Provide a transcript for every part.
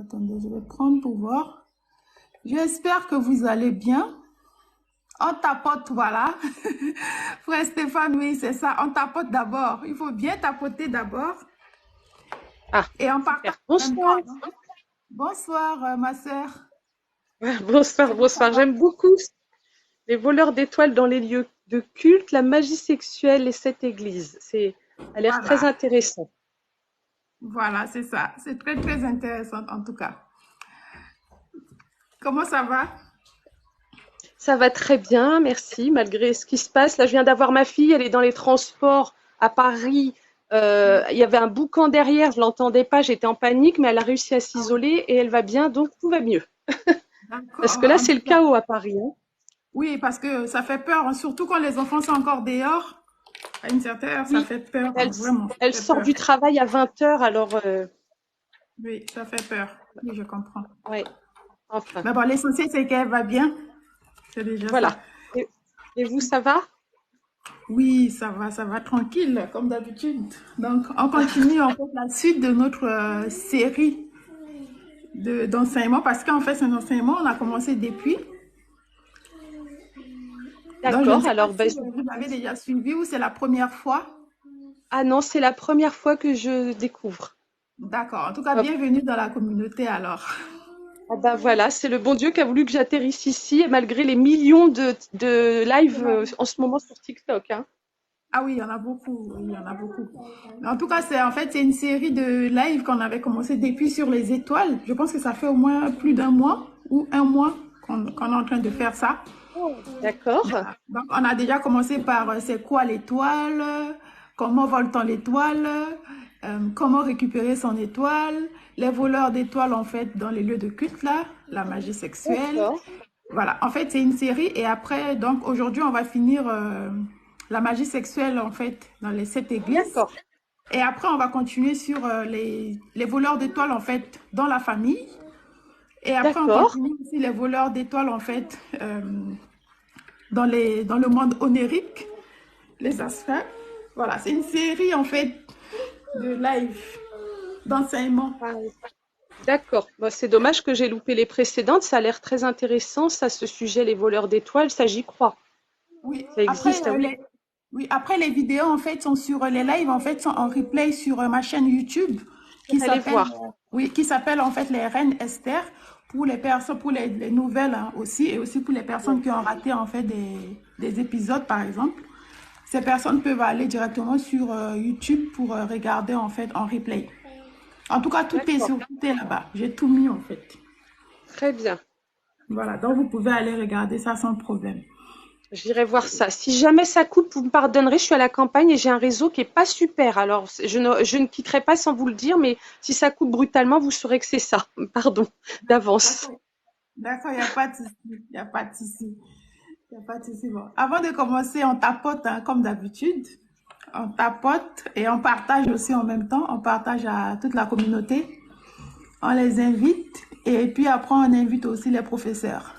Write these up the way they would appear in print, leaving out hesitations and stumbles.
attendez, je vais prendre pour voir. J'espère que vous allez bien. On tapote, voilà. Frère Stéphane, oui, c'est ça. On tapote d'abord. Il faut bien tapoter d'abord. Ah, Et on partage super. en même Bonsoir. temps. Bonsoir, ma sœur. Bonsoir, Comment ça bonsoir. va? J'aime beaucoup les voleurs d'étoiles dans les lieux de culte, la magie sexuelle et cette église. Ça a l'air très Voilà. intéressant. Voilà, c'est ça. C'est très, très intéressant en tout cas. Comment ça va? Ça va très bien, merci, malgré ce qui se passe. Là, je viens d'avoir ma fille, elle est dans les transports à Paris. Il y avait un boucan derrière, je l'entendais pas, j'étais en panique, mais elle a réussi à Ah oui, s'isoler et elle va bien, donc tout va mieux. Parce d'accord. que là, En c'est tout le cas, chaos à Paris, hein. oui, parce que ça fait peur, hein, surtout quand les enfants sont encore dehors. À une certaine heure, ça Oui, fait peur, elle, hein, vraiment, ça elle fait sort peur. du travail à 20 heures, alors Oui, ça fait peur. Oui, je comprends. ouais, enfin, Mais bon, l'essentiel, c'est qu'elle va bien. C'est déjà ça. voilà. Et, et vous, ça va? Oui, ça va tranquille, comme d'habitude. Donc, on continue en fait la suite de notre série d'enseignement, parce qu'en fait, c'est un enseignement, on a commencé depuis. Donc, je ne D'accord, sais pas alors, si vous avez déjà suivi ou c'est la première fois. ah non, c'est la première fois que je découvre. D'accord. En tout cas, Hop. bienvenue dans la communauté alors. Ah bah voilà, c'est le bon Dieu qui a voulu que j'atterrisse ici, et malgré les millions de lives en ce moment sur TikTok, hein. Ah oui, il y en a beaucoup. Oui, il y en a beaucoup. En tout cas, c'est en fait c'est une série de live qu'on avait commencé depuis sur les étoiles. Je pense que ça fait au moins plus d'un mois ou un mois qu'on est en train de faire ça. Oh, d'accord, Donc, on a déjà commencé par c'est quoi l'étoile, comment vole-t-on l'étoile, comment récupérer son étoile, les voleurs d'étoiles en fait dans les lieux de culte là, la magie sexuelle. d'accord, Voilà, en fait c'est une série et après donc aujourd'hui on va finir la magie sexuelle en fait dans les 7 églises d'accord, et après on va continuer sur les voleurs d'étoiles en fait dans la famille et après on d'accord, continue aussi les voleurs d'étoiles en fait dans le monde onirique, les aspects. Voilà, c'est une série en fait de live, d'enseignement. ah, d'accord. Bah, c'est dommage que j'ai loupé les précédentes, ça a l'air très intéressant, ça, ce sujet, les voleurs d'étoiles, ça j'y crois. Oui, Ça existe, ah oui. oui, après les vidéos en fait sont sur les lives en fait sont en replay sur ma chaîne YouTube qui Allez s'appelle voir. oui, qui s'appelle en fait les Reines Esther pour les personnes pour les nouvelles hein, aussi et aussi pour les personnes qui ont raté en fait des épisodes par exemple. Ces personnes peuvent aller directement sur YouTube pour regarder en fait en replay. En tout cas, D'accord, tout est là-bas. J'ai tout mis en fait. très bien. Voilà, donc vous pouvez aller regarder ça sans problème. J'irai voir ça. Si jamais ça coupe, vous me pardonnerez, je suis à la campagne et j'ai un réseau qui est pas super. Alors, je ne quitterai pas sans vous le dire, mais si ça coupe brutalement, vous saurez que c'est ça. Pardon, d'avance. D'accord, d'accord, il n'y a pas de souci. Il n'y a pas de souci. Il n'y a pas de souci. Bon. Avant de commencer, on tapote hein, comme d'habitude. On tapote et on partage aussi en même temps. On partage à toute la communauté. On les invite et puis après, on invite aussi les professeurs.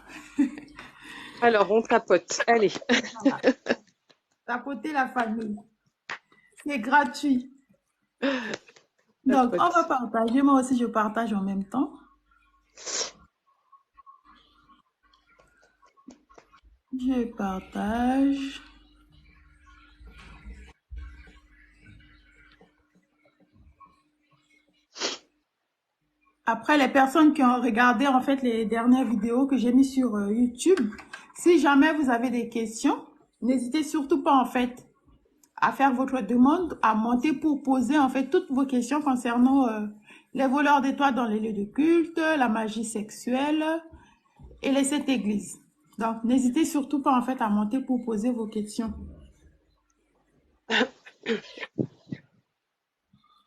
Alors, on tapote. Allez. Voilà. Tapoter la famille. C'est gratuit. Donc, on va Tapote. partager. Moi aussi, je partage en même temps. Je partage. Après, les personnes qui ont regardé en fait les dernières vidéos que j'ai mis sur YouTube, si jamais vous avez des questions, n'hésitez surtout pas en fait à faire votre demande, à monter pour poser en fait toutes vos questions concernant les voleurs d'étoiles dans les lieux de culte, la magie sexuelle et les 7 églises. Donc, n'hésitez surtout pas en fait à monter pour poser vos questions.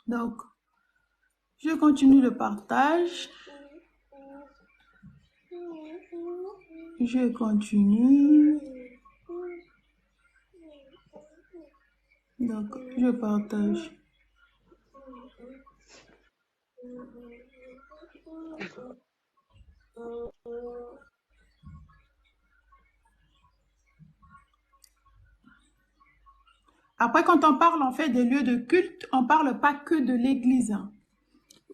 Donc, je continue le partage. Je continue. Donc, je partage. Après, quand on parle en fait des lieux de culte, on parle pas que de l'église hein,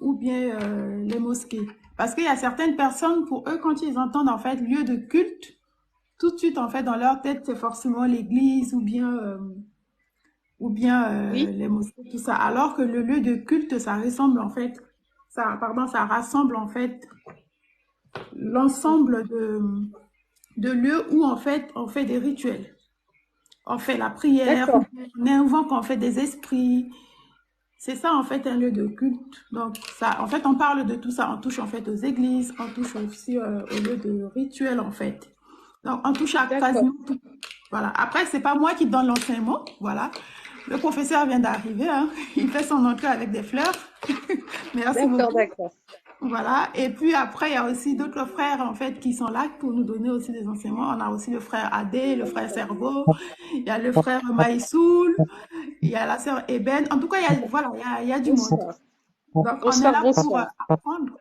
ou bien les mosquées. Parce qu'il y a certaines personnes, pour eux, quand ils entendent en fait lieu de culte, tout de suite en fait dans leur tête, c'est forcément l'église ou bien Oui, les mosquées, tout ça. Alors que le lieu de culte, ça ressemble en fait, ça rassemble en fait l'ensemble de lieux où en fait on fait des rituels. On fait la prière, d'accord, on invoque en fait des esprits. C'est ça en fait un lieu de culte. Donc ça, en fait, on parle de tout ça. On touche en fait aux églises, on touche aussi aux lieux de rituels en fait. Donc on touche à d'accord, quasiment tout. Voilà. Après, c'est pas moi qui donne l'enseignement. Voilà. Le professeur vient d'arriver, hein. Il fait son entrée avec des fleurs. Merci d'accord, beaucoup. d'accord. Voilà. Et puis après, il y a aussi d'autres frères, en fait, qui sont là pour nous donner aussi des enseignements. On a aussi le frère Adé, le frère Sergo, il y a le frère Maïsoul, il y a la sœur Eben. En tout cas, voilà, il y a du monde. Bonsoir. Donc, on est Bonsoir, là pour bonsoir. apprendre.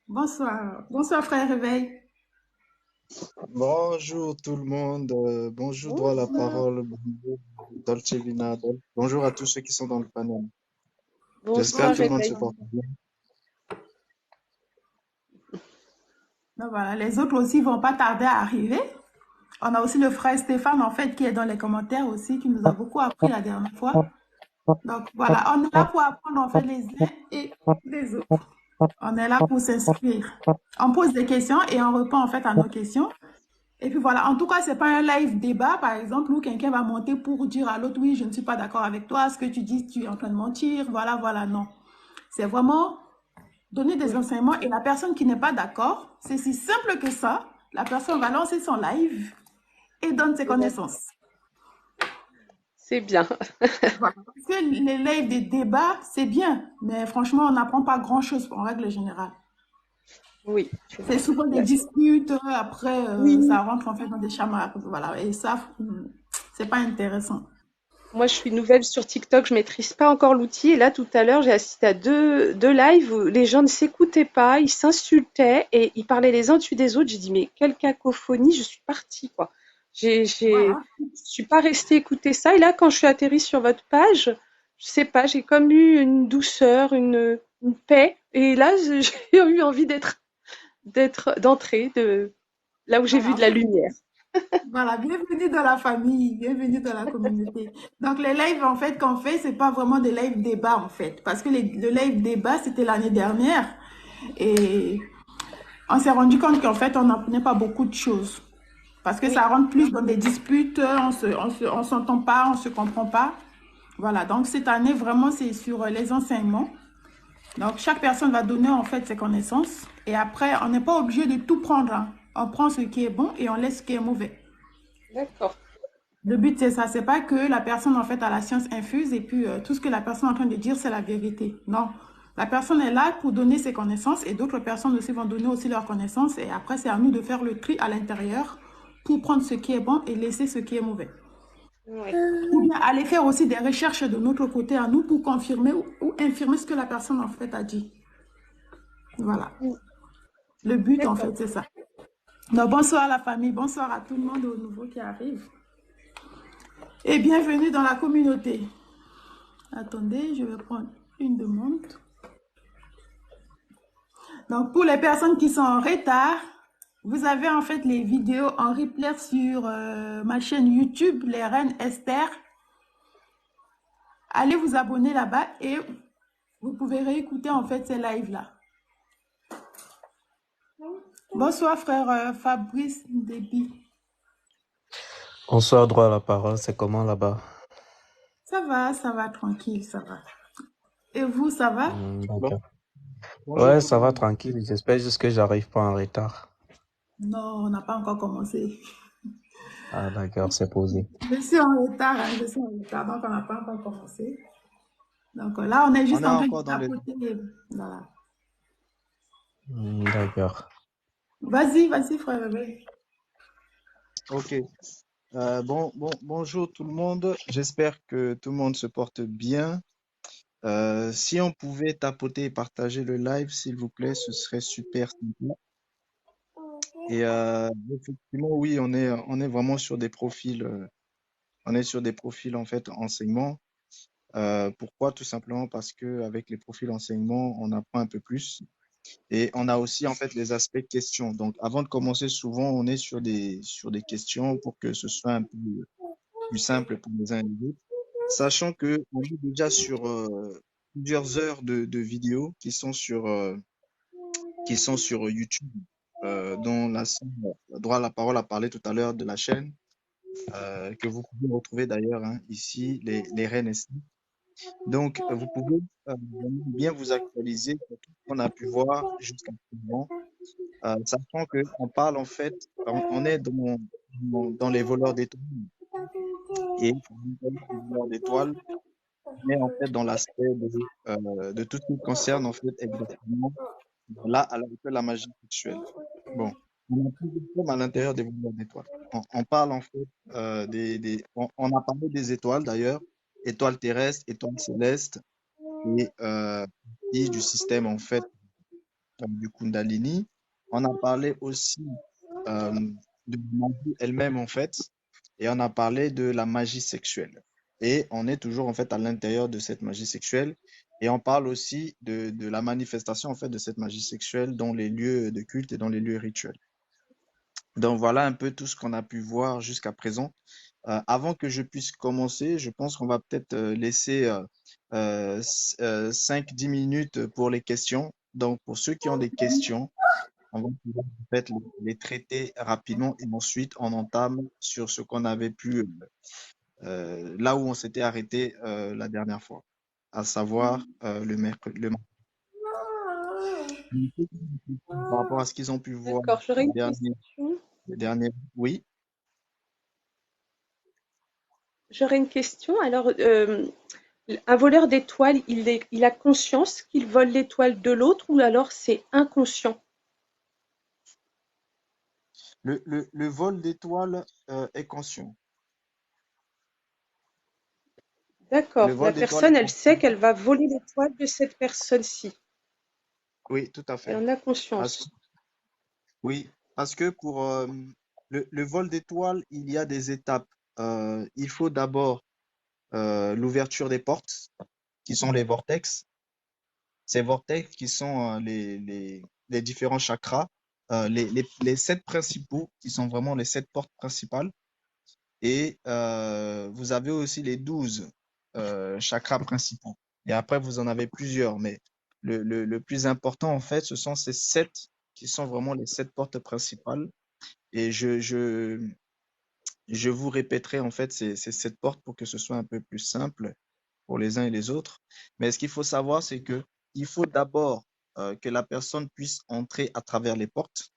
Bonsoir. Bonsoir, frère Réveil. Bonjour tout le monde, bonjour droit à la Bonsoir. parole, bonjour Dolce Vina, bonjour à tous ceux qui sont dans le panel. J'espère que Bonsoir, tout le monde se réveil. porte bien. Donc, voilà, les autres aussi vont pas tarder à arriver. On a aussi le frère Stéphane, en fait, qui est dans les commentaires aussi, qui nous a beaucoup appris la dernière fois. Donc, voilà, on est là pour apprendre, en fait, les uns et les autres. On est là pour s'inscrire. On pose des questions et on répond, en fait, à nos questions. Et puis voilà, en tout cas, c'est pas un live débat, par exemple, où quelqu'un va monter pour dire à l'autre, oui, je ne suis pas d'accord avec toi, ce que tu dis, tu es en train de mentir, voilà, voilà, non. C'est vraiment donner des Oui, enseignements et la personne qui n'est pas d'accord, c'est si simple que ça, la personne va lancer son live et donne ses d'accord. connaissances. C'est bien. Voilà. Parce que les lives des débats, c'est bien, mais franchement, on n'apprend pas grand-chose en règle générale. Oui, C'est souvent des d'accord. disputes, après, Oui, ça rentre en fait dans des chamarres, voilà, et ça, c'est pas intéressant. moi je suis nouvelle sur TikTok, je maîtrise pas encore l'outil. Et là, tout à l'heure, j'ai assisté à deux lives où les gens ne s'écoutaient pas, ils s'insultaient et ils parlaient les uns dessus des autres. J'ai dit, mais quelle cacophonie, je suis partie, quoi. Voilà. Je suis pas restée écouter ça. Et là, quand je suis atterrie sur votre page, je sais pas, j'ai comme eu une douceur, une paix. Et là, j'ai eu envie d'entrer, de là où j'ai vu Voilà, de la lumière. voilà, bienvenue dans la famille, bienvenue dans la communauté. Donc les lives en fait qu'on fait, c'est pas vraiment des lives débat en fait, parce que le live débat c'était l'année dernière et on s'est rendu compte qu'en fait on n'apprenait pas beaucoup de choses, parce que Oui, ça rentre plus dans des disputes, on s'entend pas, on se comprend pas. Voilà, donc cette année vraiment c'est sur les enseignements. Donc chaque personne va donner en fait ses connaissances et après on n'est pas obligé de tout prendre, hein. On prend ce qui est bon et on laisse ce qui est mauvais. d'accord. Le but, c'est ça. C'est pas que la personne, en fait, a la science infuse et puis tout ce que la personne est en train de dire, c'est la vérité. Non. La personne est là pour donner ses connaissances et d'autres personnes aussi vont donner aussi leurs connaissances. Et après, c'est à nous de faire le tri à l'intérieur pour prendre ce qui est bon et laisser ce qui est mauvais. Ouais. Ou bien aller faire aussi des recherches de notre côté à nous pour confirmer ou infirmer ce que la personne, en fait, a dit. Voilà. Mm, Le but, en d'accord. fait, c'est ça. Donc, bonsoir à la famille, bonsoir à tout le monde au nouveau qui arrive. Et bienvenue dans la communauté. Attendez, je vais prendre une demande. Donc, pour les personnes qui sont en retard, vous avez en fait les vidéos en replay sur ma chaîne YouTube, Les Reines Esther. Allez vous abonner là-bas et vous pouvez réécouter en fait ces lives-là. Bonsoir frère Fabrice Déby. Bonsoir, droit à la parole, c'est comment là-bas? Ça va, tranquille, ça va. Et vous, ça va? Bon, D'accord. bonjour Ouais, tout ça le va monde. tranquille. J'espère juste que j'arrive pas en retard. Non, on n'a pas encore commencé. Ah, d'accord, c'est posé. Je suis en retard, hein, je suis en retard, donc on n'a pas encore commencé. Donc là, on est On juste est en train de encore dans le... tapoter. Voilà. D'accord. Vas-y, vas-y, frère Rebelle. Ok. Bonjour tout le monde. J'espère que tout le monde se porte bien. Si on pouvait tapoter et partager le live, s'il vous plaît, ce serait super sympa. Et effectivement, oui, on est vraiment sur des profils, on est sur des profils en fait enseignement. Pourquoi? Tout simplement parce que avec les profils enseignement, on apprend un peu plus. Et on a aussi en fait les aspects questions. Donc, avant de commencer, souvent, on est sur des questions pour que ce soit un peu plus simple pour les uns et les autres. Sachant que on est déjà sur plusieurs heures de vidéos qui sont sur YouTube, dont droit à la parole a parlé tout à l'heure de la chaîne, que vous pouvez retrouver d'ailleurs hein, ici, les Reines Esties. Donc, vous pouvez bien vous actualiser sur tout ce qu'on a pu voir jusqu'à présent, sachant qu'on parle en fait, on est dans les voleurs d'étoiles. Et dans les voleurs d'étoiles, on est en fait dans l'aspect de tout ce qui concerne en fait exactement là, que la magie sexuelle. Bon, on a plusieurs thèmes à l'intérieur des voleurs d'étoiles. On parle en fait on a parlé des étoiles d'ailleurs, étoiles terrestres, étoiles célestes et du système en fait du Kundalini. On a parlé aussi euh, de la magie elle-même en fait, et on a parlé de la magie sexuelle. Et on est toujours en fait à l'intérieur de cette magie sexuelle. Et on parle aussi de la manifestation en fait de cette magie sexuelle dans les lieux de culte et dans les lieux rituels. Donc voilà un peu tout ce qu'on a pu voir jusqu'à présent. Avant que je puisse commencer, je pense qu'on va peut-être laisser 5-10 minutes pour les questions. Donc pour ceux qui ont des questions, on va pouvoir en fait les traiter rapidement et ensuite on entame sur ce qu'on avait pu, là où on s'était arrêté la dernière fois, à savoir le mercredi. Par rapport à ce qu'ils ont pu voir D'accord, j'aurais les une derniers, question. les derniers, oui. J'aurais une question. Alors, un voleur d'étoiles, il a conscience qu'il vole l'étoile de l'autre ou alors c'est inconscient? Le vol d'étoiles est conscient. Le D'accord, la vol d'étoiles est personne, elle sait conscient. qu'elle va voler l'étoile de cette personne-ci. Oui, tout à Elle fait. en a Parce- conscience. oui, parce que pour le vol d'étoiles, il y a des étapes. Il faut d'abord l'ouverture des portes, qui sont les vortex. Ces vortex qui sont les différents chakras, les 7 principaux, qui sont vraiment les 7 portes principales. Et vous avez aussi les 12 chakras principaux. Et après, vous en avez plusieurs, mais le plus important, en fait, ce sont ces 7 qui sont vraiment les 7 portes principales. Et je vous répéterai, en fait, ces 7 portes pour que ce soit un peu plus simple pour les uns et les autres. Mais ce qu'il faut savoir, c'est que il faut d'abord que la personne puisse entrer à travers les portes.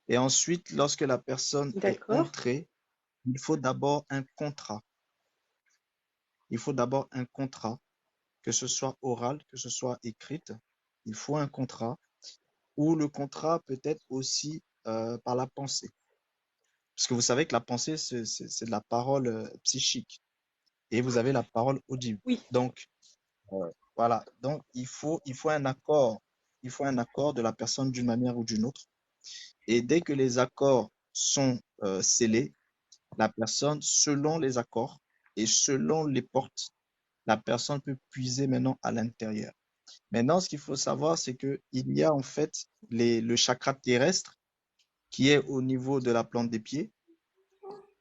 Et ensuite, lorsque la personne est D'accord, entrée, il faut d'abord un contrat. Il faut d'abord un contrat, que ce soit oral, que ce soit écrite. Il faut un contrat, ou le contrat peut être aussi par la pensée. Parce que vous savez que la pensée, c'est de la parole psychique. Et vous avez la parole audible. oui, Donc, voilà. Donc, il faut un accord. Il faut un accord de la personne d'une manière ou d'une autre. Et dès que les accords sont scellés, la personne, selon les accords et selon les portes, la personne peut puiser maintenant à l'intérieur. Maintenant, ce qu'il faut savoir, c'est qu'il y a en fait le chakra terrestre qui est au niveau de la plante des pieds,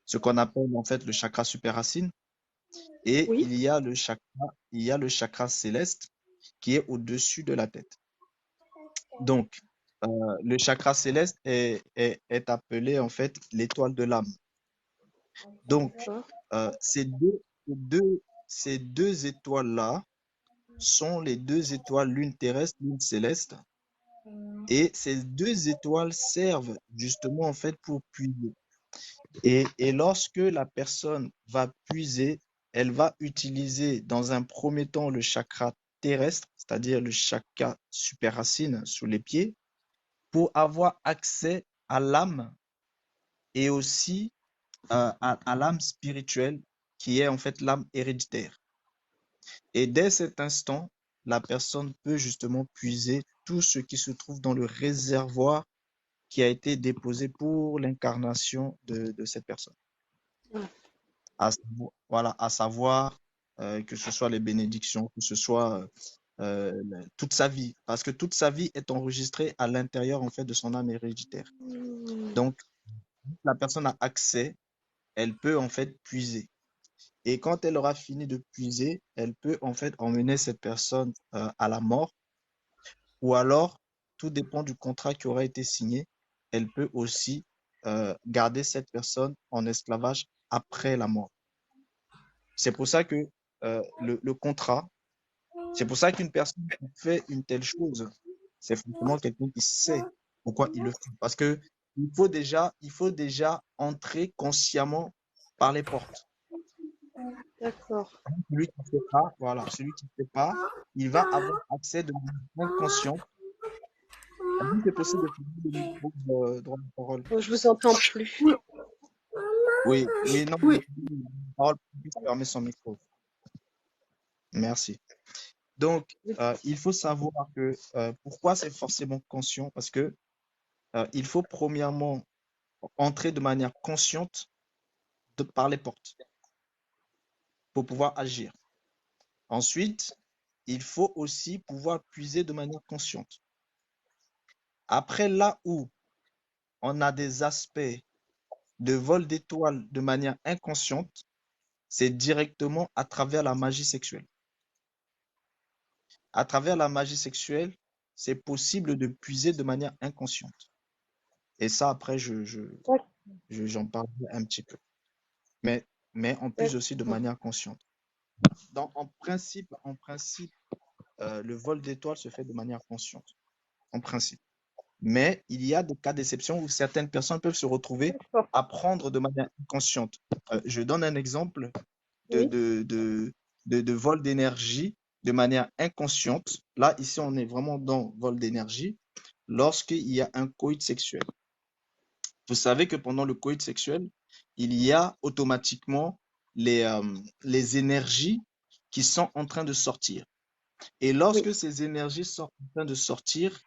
ce qu'on appelle en fait le chakra supraracine, et oui, il y a le chakra céleste qui est au-dessus de la tête. Donc, le chakra céleste est appelé en fait l'étoile de l'âme. Donc, d'accord, ces deux étoiles-là sont les 2 étoiles, l'une terrestre, l'une céleste. Et ces 2 étoiles servent justement en fait pour puiser. Et lorsque la personne va puiser, elle va utiliser dans un premier temps le chakra terrestre, c'est-à-dire le chakra supraracine sous les pieds, pour avoir accès à l'âme et aussi à l'âme spirituelle qui est en fait l'âme héréditaire. Et dès cet instant, la personne peut justement puiser tout ce qui se trouve dans le réservoir qui a été déposé pour l'incarnation de cette personne. ouais, Voilà, à savoir que ce soit les bénédictions, que ce soit toute sa vie, parce que toute sa vie est enregistrée à l'intérieur en fait de son âme héréditaire. Donc, la personne a accès, elle peut en fait puiser. Et quand elle aura fini de puiser, elle peut en fait emmener cette personne à la mort, ou alors, tout dépend du contrat qui aura été signé, elle peut aussi garder cette personne en esclavage après la mort. C'est pour ça que le contrat, c'est pour ça qu'une personne qui fait une telle chose, c'est forcément quelqu'un qui sait pourquoi il le fait. Parce que il faut déjà entrer consciemment par les portes. D'accord. Celui qui ne sait pas, voilà, celui qui ne sait pas, il va avoir accès de manière inconsciente. Est-ce que c'est possible de prendre le micro droit de parole? Oh, je vous entends plus. Oui, oui, non, Oui, la parole puisse fermer son micro. Merci. Donc, il faut savoir que pourquoi c'est forcément conscient, parce que il faut premièrement entrer de manière consciente par les portes pour pouvoir agir. Ensuite, il faut aussi pouvoir puiser de manière consciente. Après, là où on a des aspects de vol d'étoiles de manière inconsciente, c'est directement à travers la magie sexuelle. À travers la magie sexuelle, c'est possible de puiser de manière inconsciente. Et ça, après, j'en parlerai un petit peu. Mais on puise aussi de manière consciente. En principe, le vol d'étoiles se fait de manière consciente, en principe. Mais il y a des cas d'exception où certaines personnes peuvent se retrouver D'accord. à prendre de manière inconsciente. Je donne un exemple Oui. de vol d'énergie de manière inconsciente. Là, ici, on est vraiment dans vol d'énergie lorsqu'il y a un coït sexuel. Vous savez que pendant le coït sexuel, il y a automatiquement les énergies qui sont en train de sortir. Et Oui. lorsque ces énergies sont en train de sortir,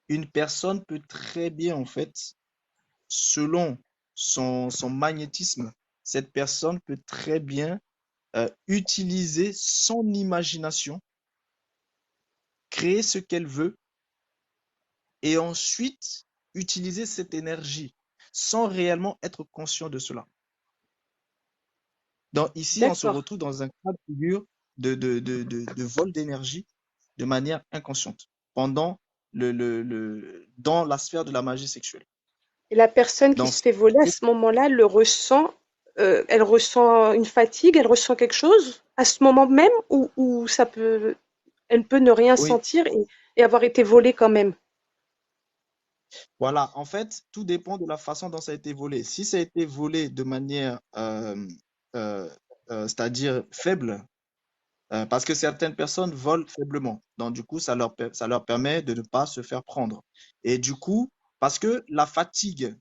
une personne peut très bien, en fait, selon son magnétisme, cette personne peut très bien utiliser son imagination, créer ce qu'elle veut, et ensuite utiliser cette énergie sans réellement être conscient de cela. Donc ici, on se D'accord. retrouve dans un cas de figure de vol d'énergie de manière inconsciente pendant dans la sphère de la magie sexuelle. Et la personne qui Donc, se fait voler à ce moment-là le ressent, elle ressent une fatigue, elle ressent quelque chose à ce moment même ou elle peut ne rien oui, sentir et avoir été volée quand même. voilà. En fait, tout dépend de la façon dont ça a été volé. Si ça a été volé de manière, euh, c'est-à-dire faible, parce que certaines personnes volent faiblement. Donc, du coup, ça leur permet de ne pas se faire prendre. Et du coup, parce que la fatigue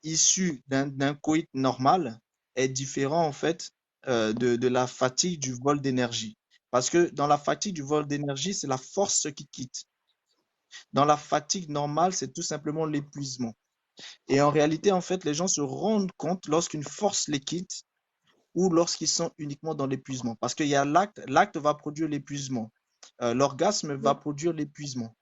issue d'un coït normal est différente, en fait, de la fatigue du vol d'énergie. Parce que dans la fatigue du vol d'énergie, c'est la force qui quitte. Dans la fatigue normale, c'est tout simplement l'épuisement. Et en réalité, en fait, les gens se rendent compte lorsqu'une force les quitte ou lorsqu'ils sont uniquement dans l'épuisement. Parce qu'il y a l'acte va produire l'épuisement. L'orgasme va Oui. produire l'épuisement.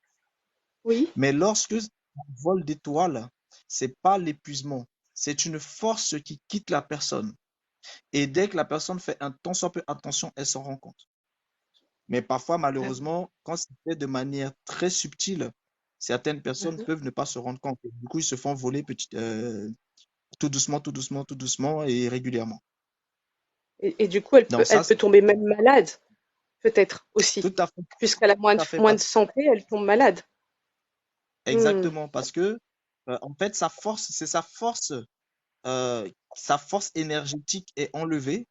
Oui. Mais lorsque on vole d'étoiles, c'est pas l'épuisement, c'est une force qui quitte la personne. Et dès que la personne fait un tant soit peu attention, elle s'en rend compte. Mais parfois, Ah, malheureusement, quand c'est fait de manière très subtile, certaines personnes mhm. peuvent ne pas se rendre compte. Du coup, ils se font voler tout doucement, tout doucement, tout doucement et régulièrement. Et du coup, Donc ça, elle peut tomber même malade, peut-être aussi, tout à fait, puisqu'elle a tout à fait, moins de santé, elle tombe malade. Hmm. exactement, parce que en fait, c'est sa force énergétique est enlevée,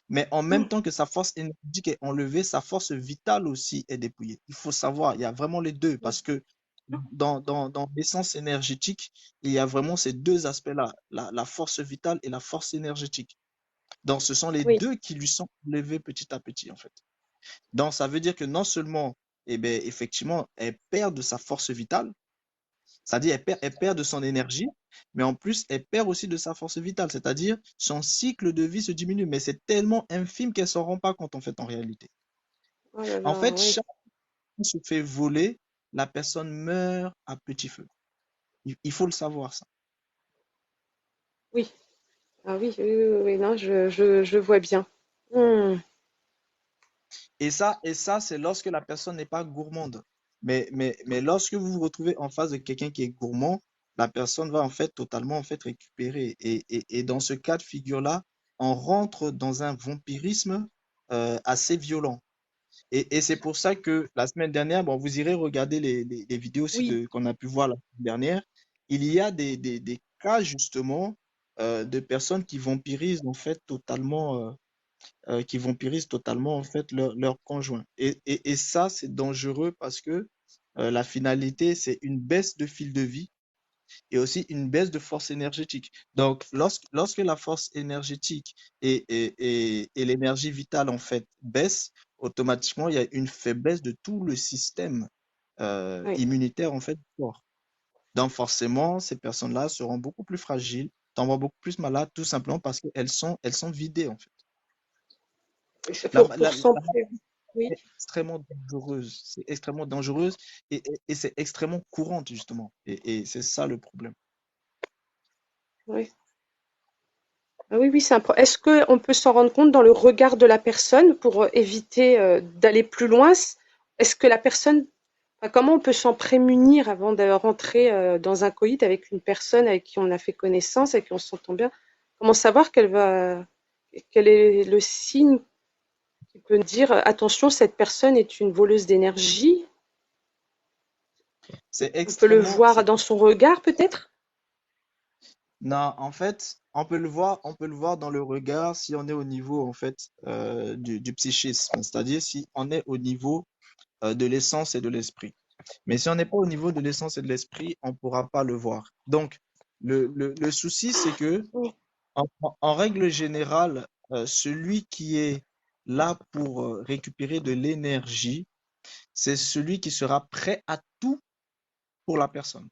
mais en même Hmm. temps que sa force énergétique est enlevée, sa force vitale aussi est dépouillée. Il faut savoir, il y a vraiment les deux, parce que dans l'essence énergétique, il y a vraiment ces deux aspects-là, la force vitale et la force énergétique. Donc, ce sont les Oui. deux qui lui sont enlevés petit à petit, en fait. Donc, ça veut dire que non seulement, eh bien, effectivement, elle perd de sa force vitale, c'est-à-dire elle perd de son énergie, mais en plus, elle perd aussi de sa force vitale, c'est-à-dire son cycle de vie se diminue, mais c'est tellement infime qu'elle ne s'en rend pas compte, en fait, en réalité. Oh là En là, fait, oui. se fait voler, la personne meurt à petit feu. Il faut le savoir, ça. Oui. Ah oui, oui, oui, oui, oui, non, je vois bien. Hmm. Et ça, c'est lorsque la personne n'est pas gourmande. Mais lorsque vous vous retrouvez en face de quelqu'un qui est gourmand, la personne va en fait totalement en fait récupérer. Et dans ce cas de figure-là, on rentre dans un vampirisme assez violent. Et c'est pour ça que la semaine dernière, bon, vous irez regarder les vidéos aussi Oui, qu'on a pu voir la semaine dernière. Il y a des cas justement de personnes qui vampirisent en fait totalement. Qui vampirisent totalement en fait leur conjoint. Et ça, c'est dangereux parce que la finalité, c'est une baisse de fil de vie et aussi une baisse de force énergétique. Donc, lorsque la force énergétique et l'énergie vitale en fait baissent, automatiquement, il y a une faiblesse de tout le système oui. immunitaire en fait du corps. Donc, forcément, ces personnes-là seront beaucoup plus fragiles, tomberont beaucoup plus malades, tout simplement parce qu'elles sont vidées en fait. Et c'est La, pour s'en prévenir. Oui. extrêmement dangereuse. C'est extrêmement dangereuse et c'est extrêmement courante, justement. Et c'est ça le problème. Oui. Ah oui, oui, est-ce qu'on peut s'en rendre compte dans le regard de la personne pour éviter d'aller plus loin? Est-ce que la personne, enfin, comment on peut s'en prémunir avant de rentrer dans un coït avec une personne avec qui on a fait connaissance, avec qui on s'entend bien? Comment savoir quel est le signe qui peut nous dire attention, cette personne est une voleuse d'énergie? C'est On peut le extrêmement. voir dans son regard, peut-être? Non, en fait, on peut le voir dans le regard si on est au niveau, en fait, du psychisme, c'est-à-dire si on est au niveau de l'essence et de l'esprit. Mais si on n'est pas au niveau de l'essence et de l'esprit, on ne pourra pas le voir. Donc, le souci, c'est que Oui. en règle générale, celui qui est là pour récupérer de l'énergie, c'est celui qui sera prêt à tout pour la personne.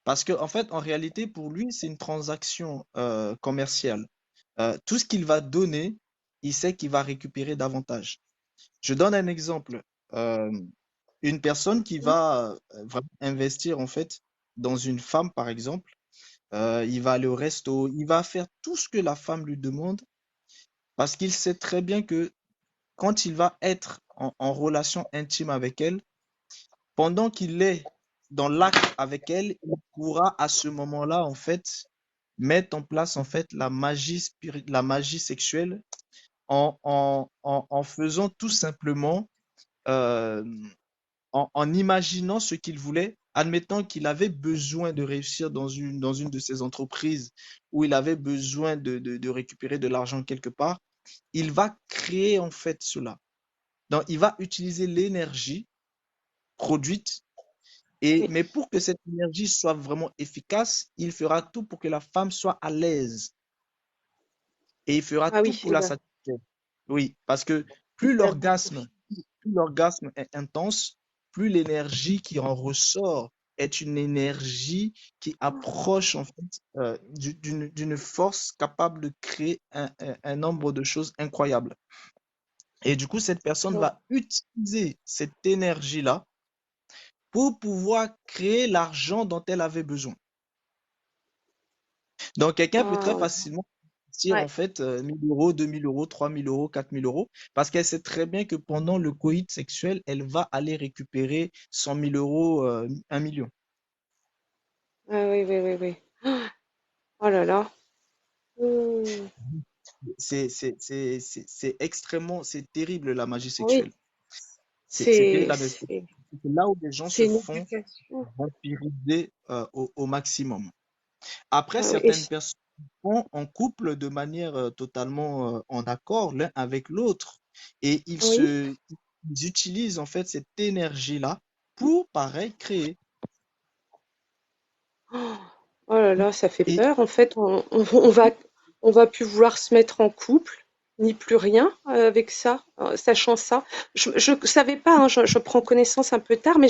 Parce que, en fait, en réalité, pour lui, c'est une transaction commerciale. Tout ce qu'il va donner, il sait qu'il va récupérer davantage. Je donne un exemple. Euh, une personne qui va vraiment investir, en fait, dans une femme, par exemple, il va aller au resto, il va faire tout ce que la femme lui demande parce qu'il sait très bien que quand il va être en relation intime avec elle, pendant qu'il est dans l'acte avec elle, il pourra à ce moment-là, en fait, mettre en place, en fait, la magie sexuelle en faisant tout simplement, euh, en imaginant ce qu'il voulait, admettant qu'il avait besoin de réussir dans une de ses entreprises où il avait besoin de récupérer de l'argent quelque part, il va créer en fait cela. Donc, il va utiliser l'énergie produite, Oui. mais pour que cette énergie soit vraiment efficace, il fera tout pour que la femme soit à l'aise et il fera Ah tout oui, pour eh la ben, satisfaire. Oui, parce que il plus y a beaucoup. l'orgasme, plus l'orgasme est intense, plus l'énergie qui en ressort est une énergie qui approche en fait d'une force capable de créer un nombre de choses incroyables. Et du coup, cette personne Oh, va utiliser cette énergie-là pour pouvoir créer l'argent dont elle avait besoin. Donc, quelqu'un peut très ah, facilement investir en ouais. fait 1000 euros, 2000 euros, 3000 euros, 4000 euros, parce qu'elle sait très bien que pendant le coït sexuel, elle va aller récupérer 100 000 euros, 1 million. Ah oui, oui, oui, oui. Oh là là. Ouh. C'est extrêmement, c'est terrible la magie Oui, sexuelle. C'est c'est terrible. c'est C'est là où les gens c'est se une font éducation. vampiriser au maximum. Après, Ah oui, et certaines personnes sont en couple de manière totalement en accord l'un avec l'autre et oui. ils utilisent en fait cette énergie-là pour, pareil, créer. Oh oh là là, ça fait Et peur. En fait, on va plus vouloir se mettre en couple, ni plus rien avec ça, sachant ça. Je savais pas, hein, je prends connaissance un peu tard, mais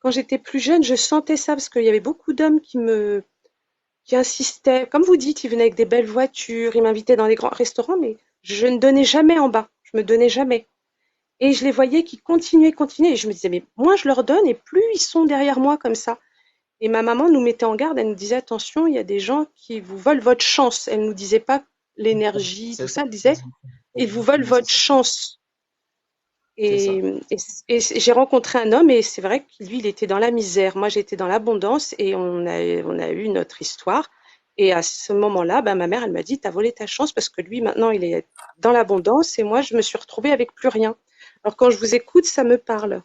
quand j'étais plus jeune, je sentais ça parce qu'il y avait beaucoup d'hommes qui insistaient. Comme vous dites, ils venaient avec des belles voitures, ils m'invitaient dans des grands restaurants, mais je ne donnais jamais en bas. Je me donnais jamais. Et je les voyais qui continuaient. Et je me disais, mais moins je leur donne et plus ils sont derrière moi comme ça. Et ma maman nous mettait en garde, elle nous disait, attention, il y a des gens qui vous volent votre chance. Elle nous disait pas l'énergie, tout C'est ça, ça, elle disait, c'est ils vous volent exactement c'est votre ça. chance. C'est Et, ça. et j'ai rencontré un homme et c'est vrai que lui, il était dans la misère. Moi, j'étais dans l'abondance et on a eu notre histoire. Et à ce moment-là, ben, ma mère, elle m'a dit, t'as volé ta chance parce que lui, maintenant, il est dans l'abondance et moi, je me suis retrouvée avec plus rien. Alors, quand je vous écoute, ça me parle.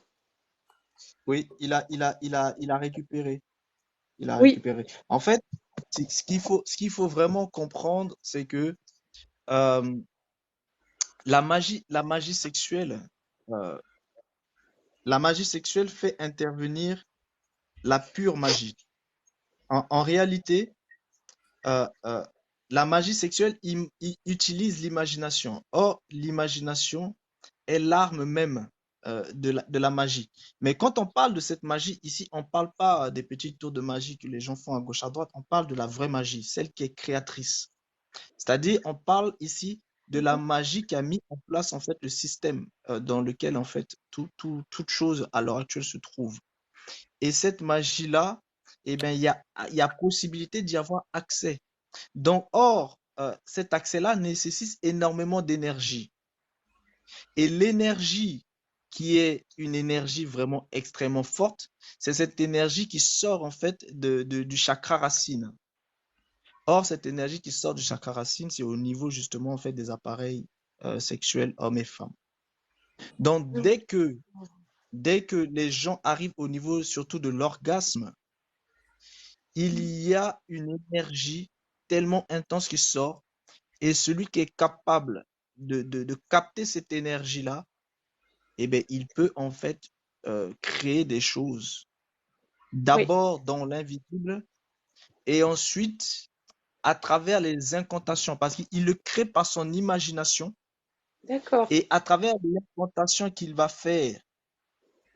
Oui, il a récupéré. Il a Oui, récupéré. En fait, ce qu'il faut vraiment comprendre, c'est que euh, la magie sexuelle, euh, la magie sexuelle fait intervenir la pure magie. En réalité, euh, euh, la magie sexuelle utilise l'imagination. Or, l'imagination est l'arme même de la magie. Mais quand on parle de cette magie, ici, on ne parle pas des petites tours de magie que les gens font à gauche, à droite, on parle de la vraie magie, celle qui est créatrice. C'est-à-dire, on parle ici de la magie qui a mis en place en fait le système dans lequel en fait toute chose à l'heure actuelle se trouve. Et cette magie-là, eh bien, il y a possibilité d'y avoir accès. Donc, or, cet accès-là nécessite énormément d'énergie. Et l'énergie qui est une énergie vraiment extrêmement forte, c'est cette énergie qui sort en fait du chakra racine. Or, cette énergie qui sort du chakra racine, c'est au niveau justement en fait des appareils sexuels hommes et femmes. Donc, dès que les gens arrivent au niveau surtout de l'orgasme, il y a une énergie tellement intense qui sort et celui qui est capable de capter cette énergie-là, eh bien, il peut en fait créer des choses. oui, D'abord dans l'invisible et ensuite à travers les incantations, parce qu'il le crée par son imagination d'accord. et à travers l'incantation qu'il va faire,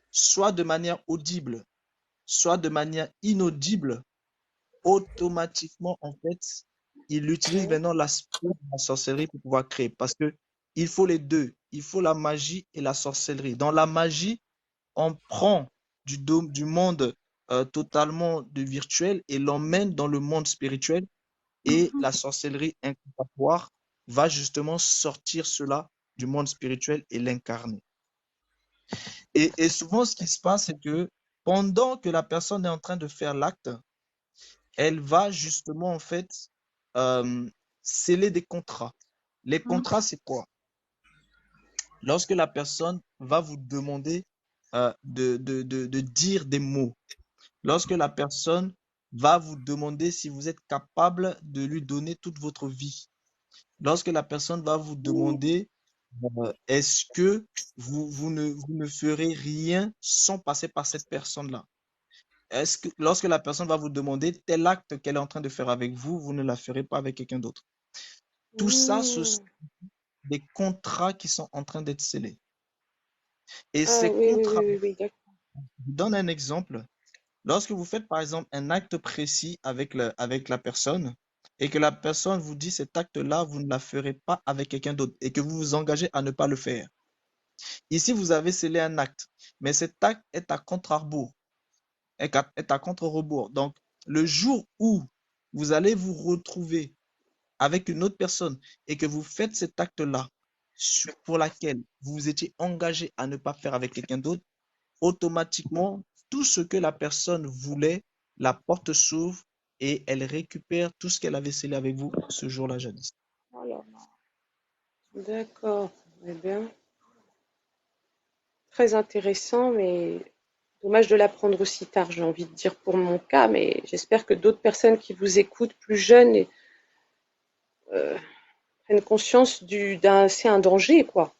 soit de manière audible, soit de manière inaudible, automatiquement, en fait, il utilise Oui, maintenant l'aspect de la sorcellerie pour pouvoir créer. Parce que il faut les deux. Il faut la magie et la sorcellerie. Dans la magie, on prend du monde totalement de virtuel et l'emmène dans le monde spirituel. Et la sorcellerie incantatoire va justement sortir cela du monde spirituel et l'incarner. Et souvent, ce qui se passe, c'est que pendant que la personne est en train de faire l'acte, elle va justement en fait euh, sceller des contrats. Les contrats, c'est quoi? Lorsque la personne va vous demander de dire des mots, lorsque la personne va vous demander si vous êtes capable de lui donner toute votre vie, lorsque la personne va vous demander est-ce que vous ne ferez rien sans passer par cette personne-là? Est-ce que lorsque la personne va vous demander tel acte qu'elle est en train de faire avec vous, vous ne la ferez pas avec quelqu'un d'autre? Tout ça, ce sont mmh. des contrats qui sont en train d'être scellés. Et Ah ces oui, oui, contrats, oui, oui, oui, d'accord. je vous donne un exemple. Lorsque vous faites par exemple un acte précis avec la personne et que la personne vous dit cet acte-là, vous ne la ferez pas avec quelqu'un d'autre et que vous vous engagez à ne pas le faire. Ici, vous avez scellé un acte, mais cet acte est à contre-rebours, est à contre-rebours. Donc, le jour où vous allez vous retrouver avec une autre personne et que vous faites cet acte-là pour laquelle vous vous étiez engagé à ne pas faire avec quelqu'un d'autre, automatiquement, tout ce que la personne voulait, la porte s'ouvre et elle récupère tout ce qu'elle avait scellé avec vous ce jour-là jadis. Oh là là. D'accord. Eh bien, très intéressant, mais dommage de l'apprendre aussi tard, j'ai envie de dire pour mon cas, mais j'espère que d'autres personnes qui vous écoutent plus jeunes euh, prennent conscience c'est un danger, quoi.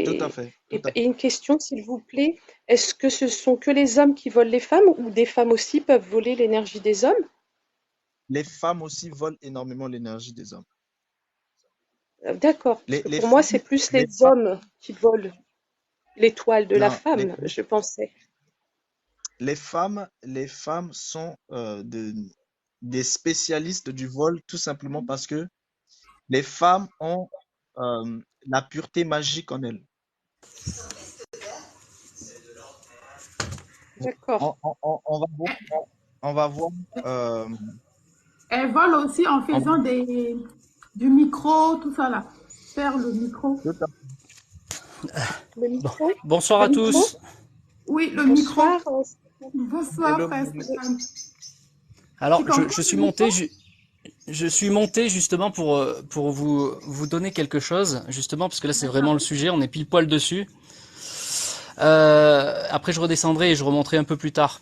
Tout à fait, tout à fait. Et une question, s'il vous plaît, est-ce que ce sont que les hommes qui volent les femmes ou des femmes aussi peuvent voler l'énergie des hommes? Les femmes aussi volent énormément l'énergie des hommes. D'accord, parce que pour moi, c'est plus Les les femmes, hommes qui volent l'étoile de la non, femme, je pensais. les femmes sont des spécialistes du vol tout simplement parce que les femmes ont la pureté magique en elles. D'accord. On va voir, on va voir, euh, Elle vole aussi en on va- faisant du micro, tout ça là. Faire le micro. tout à- Le Bon. micro? Bonsoir Le à micro? tous. Oui, le micro. Bonsoir. Bonsoir, Hello, frère Mohamed. Stéphane. Alors, Tu comprends je le suis micro? monté, je suis monté justement pour vous donner quelque chose, justement, parce que là, c'est vraiment D'accord. le sujet, on est pile poil dessus. Après, je redescendrai et je remonterai un peu plus tard.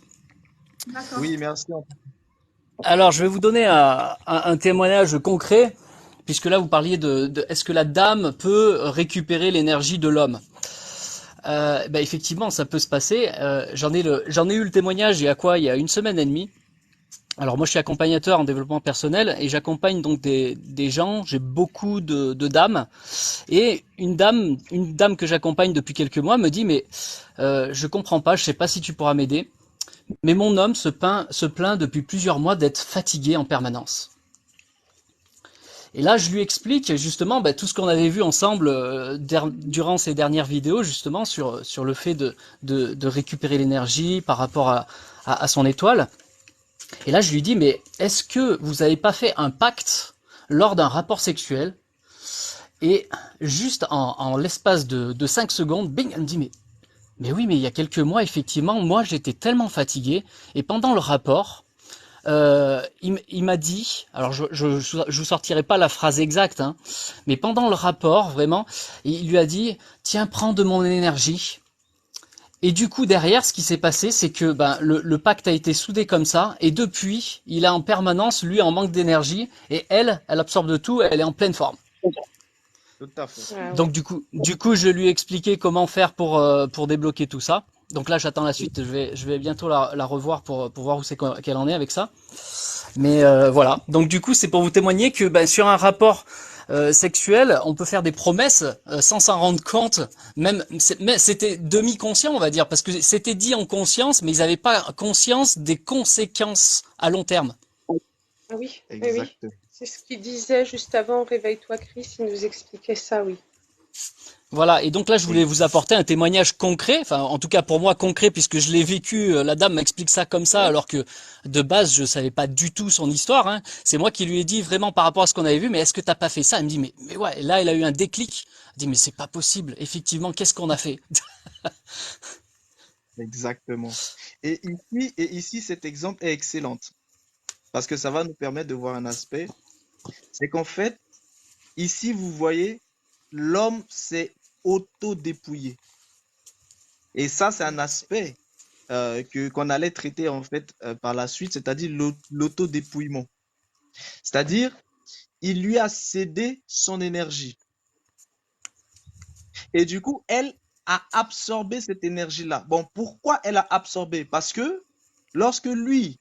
D'accord. Oui, merci. Alors, je vais vous donner un témoignage concret, puisque là, vous parliez de est-ce que la dame peut récupérer l'énergie de l'homme? Bah, effectivement, ça peut se passer. J'en ai eu le témoignage il y a une semaine et demie. Alors moi je suis accompagnateur en développement personnel et j'accompagne donc des gens, j'ai beaucoup de dames et une dame que j'accompagne depuis quelques mois me dit mais je comprends pas, je sais pas si tu pourras m'aider, mais mon homme se plaint depuis plusieurs mois d'être fatigué en permanence. Et là, je lui explique justement tout ce qu'on avait vu ensemble durant ces dernières vidéos, justement sur le fait de récupérer l'énergie par rapport à son étoile. Et là, je lui dis, mais est-ce que vous n'avez pas fait un pacte lors d'un rapport sexuel? Et juste en l'espace de 5 secondes, bing, elle me dit, mais oui, mais il y a quelques mois, effectivement, moi, j'étais tellement fatigué. Et pendant le rapport, il m'a dit, alors je vous sortirai pas la phrase exacte, hein, mais pendant le rapport, vraiment, il lui a dit, tiens, prends de mon énergie. Et du coup, derrière, ce qui s'est passé, c'est que le pacte a été soudé comme ça, et depuis, il a en permanence, lui, en manque d'énergie, et elle absorbe de tout, elle est en pleine forme. Tout à fait. Ah Donc ouais. du coup, je lui ai expliqué comment faire pour débloquer tout ça. Donc là, j'attends la suite. Je vais bientôt la revoir pour voir où c'est qu'elle en est avec ça. Mais voilà. Donc du coup, c'est pour vous témoigner que sur un rapport sexuel, on peut faire des promesses sans s'en rendre compte. Mais c'était demi-conscient, on va dire, parce que c'était dit en conscience, mais ils n'avaient pas conscience des conséquences à long terme. Ah oui, oui, oui. Exactement. C'est ce qu'il disait juste avant Réveille-toi, Chris, il nous expliquait ça, oui. Voilà, et donc là je voulais vous apporter un témoignage concret, enfin en tout cas pour moi concret puisque je l'ai vécu, la dame m'explique ça comme ça alors que de base je savais pas du tout son histoire, hein. C'est moi qui lui ai dit vraiment par rapport à ce qu'on avait vu, mais est-ce que t'as pas fait ça? Elle me dit mais ouais, et là elle a eu un déclic, elle dit mais c'est pas possible, effectivement qu'est-ce qu'on a fait? Exactement. Et ici, cet exemple est excellent parce que ça va nous permettre de voir un aspect. C'est qu'en fait, ici, vous voyez, l'homme s'est auto-dépouillé. Et ça, c'est un aspect qu'on allait traiter en fait par la suite, c'est-à-dire l'autodépouillement. C'est-à-dire, il lui a cédé son énergie. Et du coup, elle a absorbé cette énergie-là. Bon, pourquoi elle a absorbé? Parce que lorsque lui,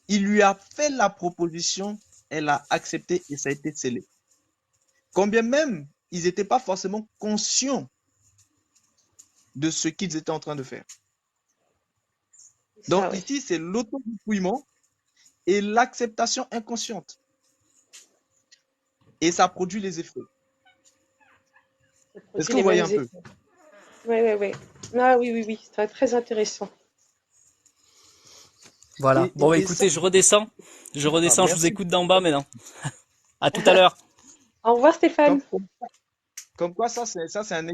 il lui a fait la proposition, elle a accepté et ça a été scellé. Combien même ils n'étaient pas forcément conscients de ce qu'ils étaient en train de faire. C'est Donc ça, oui. ici, c'est l'autodépouillement et l'acceptation inconsciente. Et ça produit les effets. Ça Est-ce produit que vous les voyez mêmes un peu? effets. Oui, oui, oui. Ah oui, oui, oui, c'est très, très intéressant. Voilà. Et, Bon et, et ça, écoutez, je vous merci. écoute d'en bas maintenant. À tout à l'heure. Au revoir, Stéphane. Comme quoi, ça, c'est un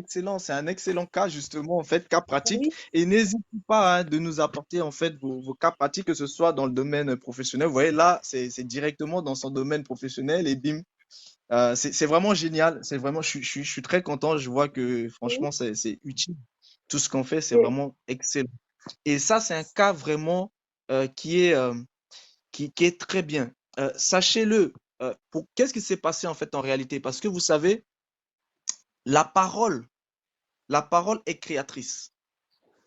excellent cas, justement, en fait, cas pratique. Oui, Et n'hésitez pas de nous apporter, en fait, vos cas pratiques, que ce soit dans le domaine professionnel. Vous voyez, là, c'est directement dans son domaine professionnel et bim. C'est vraiment génial. C'est vraiment, je suis très content. Je vois que, oui, franchement, c'est utile. Tout ce qu'on fait, c'est oui. vraiment excellent. Et ça, c'est un cas vraiment qui est, qui est très bien. Sachez-le, qu'est-ce qui s'est passé, en fait, en réalité? Parce que vous savez, la parole, la parole est créatrice.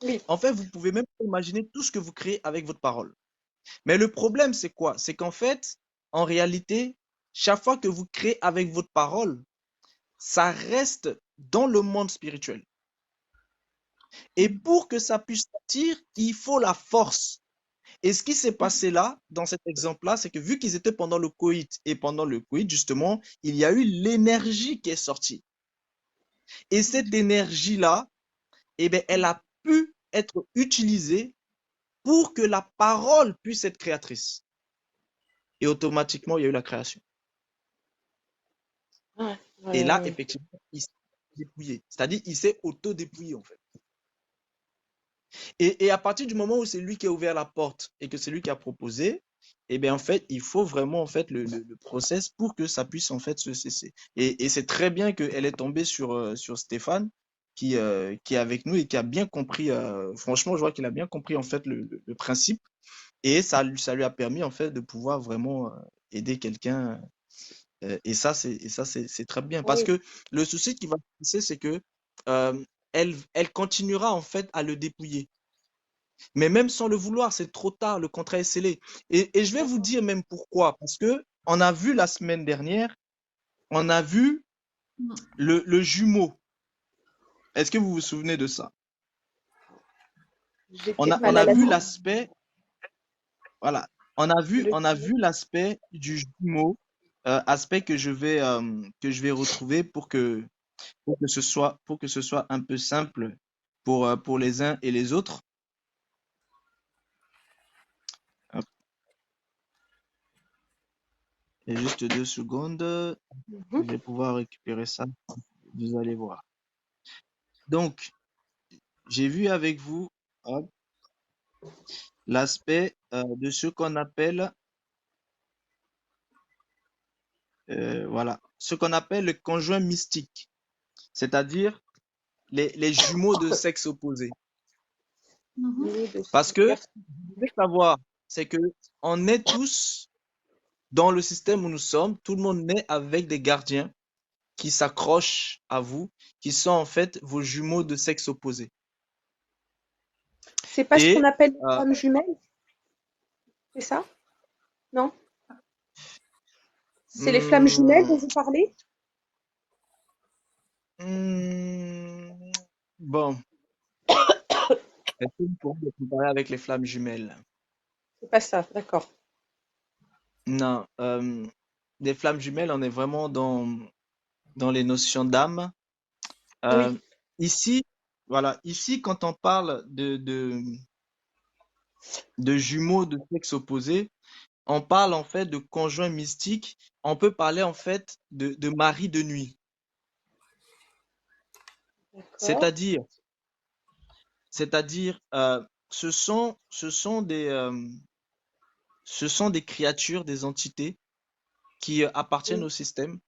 Oui. En fait, vous pouvez même pas imaginer tout ce que vous créez avec votre parole. Mais le problème, c'est quoi? C'est qu'en fait, en réalité, chaque fois que vous créez avec votre parole, ça reste dans le monde spirituel. Et pour que ça puisse sortir, il faut la force. Et ce qui s'est passé là, dans cet exemple-là, c'est que vu qu'ils étaient pendant le coït, et pendant le coït, justement, il y a eu l'énergie qui est sortie. Et cette énergie-là eh bien, elle a pu être utilisée pour que la parole puisse être créatrice. Et automatiquement, il y a eu la création. Ouais, Et ouais, là, ouais. effectivement, il s'est dépouillé. C'est-à-dire, il s'est auto-dépouillé, en fait. Et à partir du moment où c'est lui qui a ouvert la porte et que c'est lui qui a proposé, eh bien, en fait, il faut vraiment, en fait, le process pour que ça puisse, en fait, se cesser. Et c'est très bien qu'elle est tombée sur Stéphane, qui est avec nous et qui a bien compris, franchement, je vois qu'il a bien compris, en fait, le principe. Et ça lui a permis, en fait, de pouvoir vraiment aider quelqu'un. Et ça, c'est très bien. Parce Oui, que le souci qui va se passer, c'est que elle continuera, en fait, à le dépouiller. Mais même sans le vouloir, c'est trop tard, le contrat est scellé. Et je vais vous dire même pourquoi. Parce que on a vu la semaine dernière, on a vu le jumeau. Est-ce que vous vous souvenez de ça? On j'étais a, pas on là a la vu semaine. l'aspect, voilà, on a vu l'aspect du jumeau, aspect que je vais retrouver pour que ce soit un peu simple pour les uns et les autres. Hop, et juste 2 secondes, je Mhm. vais pouvoir récupérer ça. Vous allez voir. Donc, j'ai vu avec vous, hop, l'aspect de ce qu'on appelle, voilà, ce qu'on appelle le conjoint mystique, c'est-à-dire les jumeaux de sexe opposé. Oui, Parce que, garçon. vous devez savoir, c'est que on est tous dans le système où nous sommes, tout le monde naît avec des gardiens qui s'accrochent à vous, qui sont en fait vos jumeaux de sexe opposé. C'est pas ce qu'on Et appelle les euh, flammes jumelles, c'est ça? Non? C'est les flammes jumelles dont hum, vous parlez? bon, est-ce que vous pourriez le comparer avec les flammes jumelles? C'est pas ça, d'accord. Non, les flammes jumelles, on est vraiment dans les notions d'âme. Oui, Euh, ici, voilà, ici, quand on parle de jumeaux de sexe opposé, on parle en fait de conjoints mystiques. On peut parler en fait de mari de nuit. d'accord. C'est-à-dire, c'est-à-dire, ce sont des créatures, des entités qui appartiennent Oui, au système,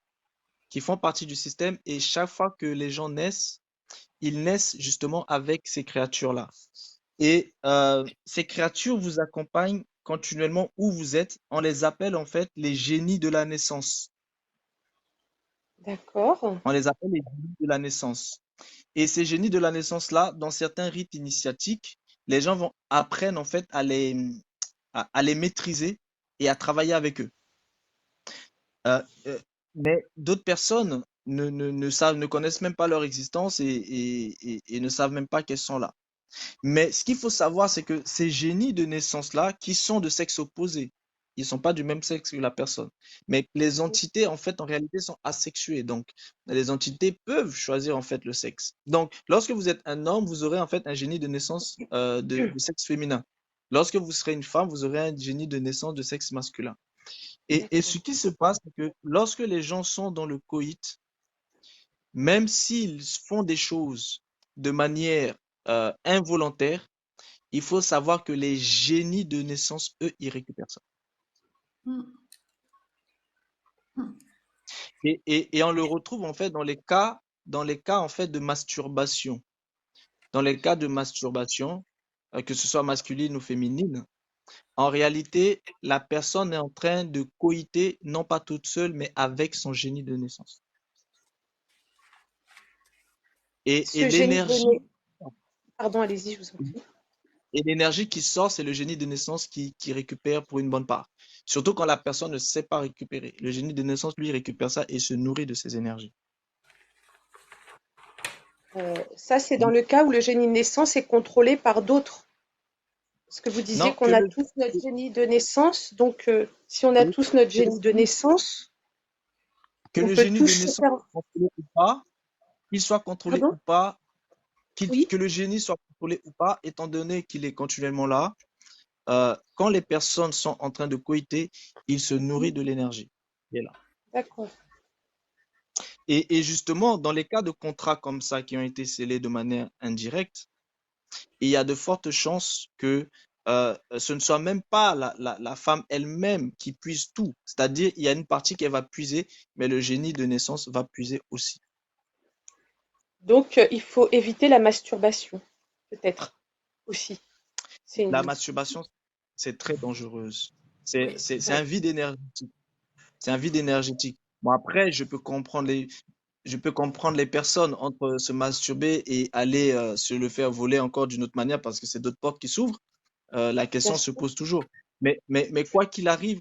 qui font partie du système, et chaque fois que les gens naissent, ils naissent justement avec ces créatures-là. Et ces créatures vous accompagnent continuellement où vous êtes. On les appelle en fait les génies de la naissance. d'accord. On les appelle les génies de la naissance. Et ces génies de la naissance-là, dans certains rites initiatiques, les gens apprennent en fait à les maîtriser et à travailler avec eux. Euh, euh, mais d'autres personnes ne connaissent même pas leur existence et ne savent même pas qu'elles sont là. Mais ce qu'il faut savoir, c'est que ces génies de naissance-là, qui sont de sexe opposé, ils ne sont pas du même sexe que la personne. Mais les entités, en fait, en réalité, sont asexuées. Donc, les entités peuvent choisir, en fait, le sexe. Donc, lorsque vous êtes un homme, vous aurez, en fait, un génie de naissance de sexe féminin. Lorsque vous serez une femme, vous aurez un génie de naissance de sexe masculin. Et ce D'accord. qui se passe, c'est que lorsque les gens sont dans le coït, même s'ils font des choses de manière involontaire, il faut savoir que les génies de naissance, eux, ils récupèrent ça. Et on le retrouve en fait dans les cas en fait de masturbation. Dans les cas de masturbation, que ce soit masculine ou féminine, en réalité, la personne est en train de coïter, non pas toute seule, mais avec son génie de naissance. Et Ce génie de l'énergie, pardon, allez-y, je vous en prie. et l'énergie qui sort, c'est le génie de naissance qui récupère pour une bonne part. Surtout quand la personne ne sait pas récupérer. Le génie de naissance, lui, récupère ça et se nourrit de ses énergies. Ça, c'est dans le cas où le génie de naissance est contrôlé par d'autres. Parce que vous disiez Non, qu'on a tous notre génie de naissance, donc si on a tous notre que génie de naissance, que on le peut génie tous de se naissance faire. soit contrôlé ou pas, qu'il soit contrôlé Pardon? ou pas, Oui, que le génie soit contrôlé ou pas, étant donné qu'il est continuellement là, quand les personnes sont en train de coïter, il se nourrit de l'énergie. Il est là. d'accord. Et justement, dans les cas de contrats comme ça qui ont été scellés de manière indirecte, il y a de fortes chances que ce ne soit même pas la femme elle-même qui puise tout. C'est-à-dire, il y a une partie qu'elle va puiser, mais le génie de naissance va puiser aussi. Donc, il faut éviter la masturbation, peut-être aussi. C'est La une... masturbation, c'est très dangereuse. Oui. C'est Ouais, un vide énergétique. C'est un vide énergétique. Bon, après, je peux comprendre les personnes entre se masturber et aller se le faire voler encore d'une autre manière parce que c'est d'autres portes qui s'ouvrent. La bien question se sûr. pose toujours. Mais quoi qu'il arrive,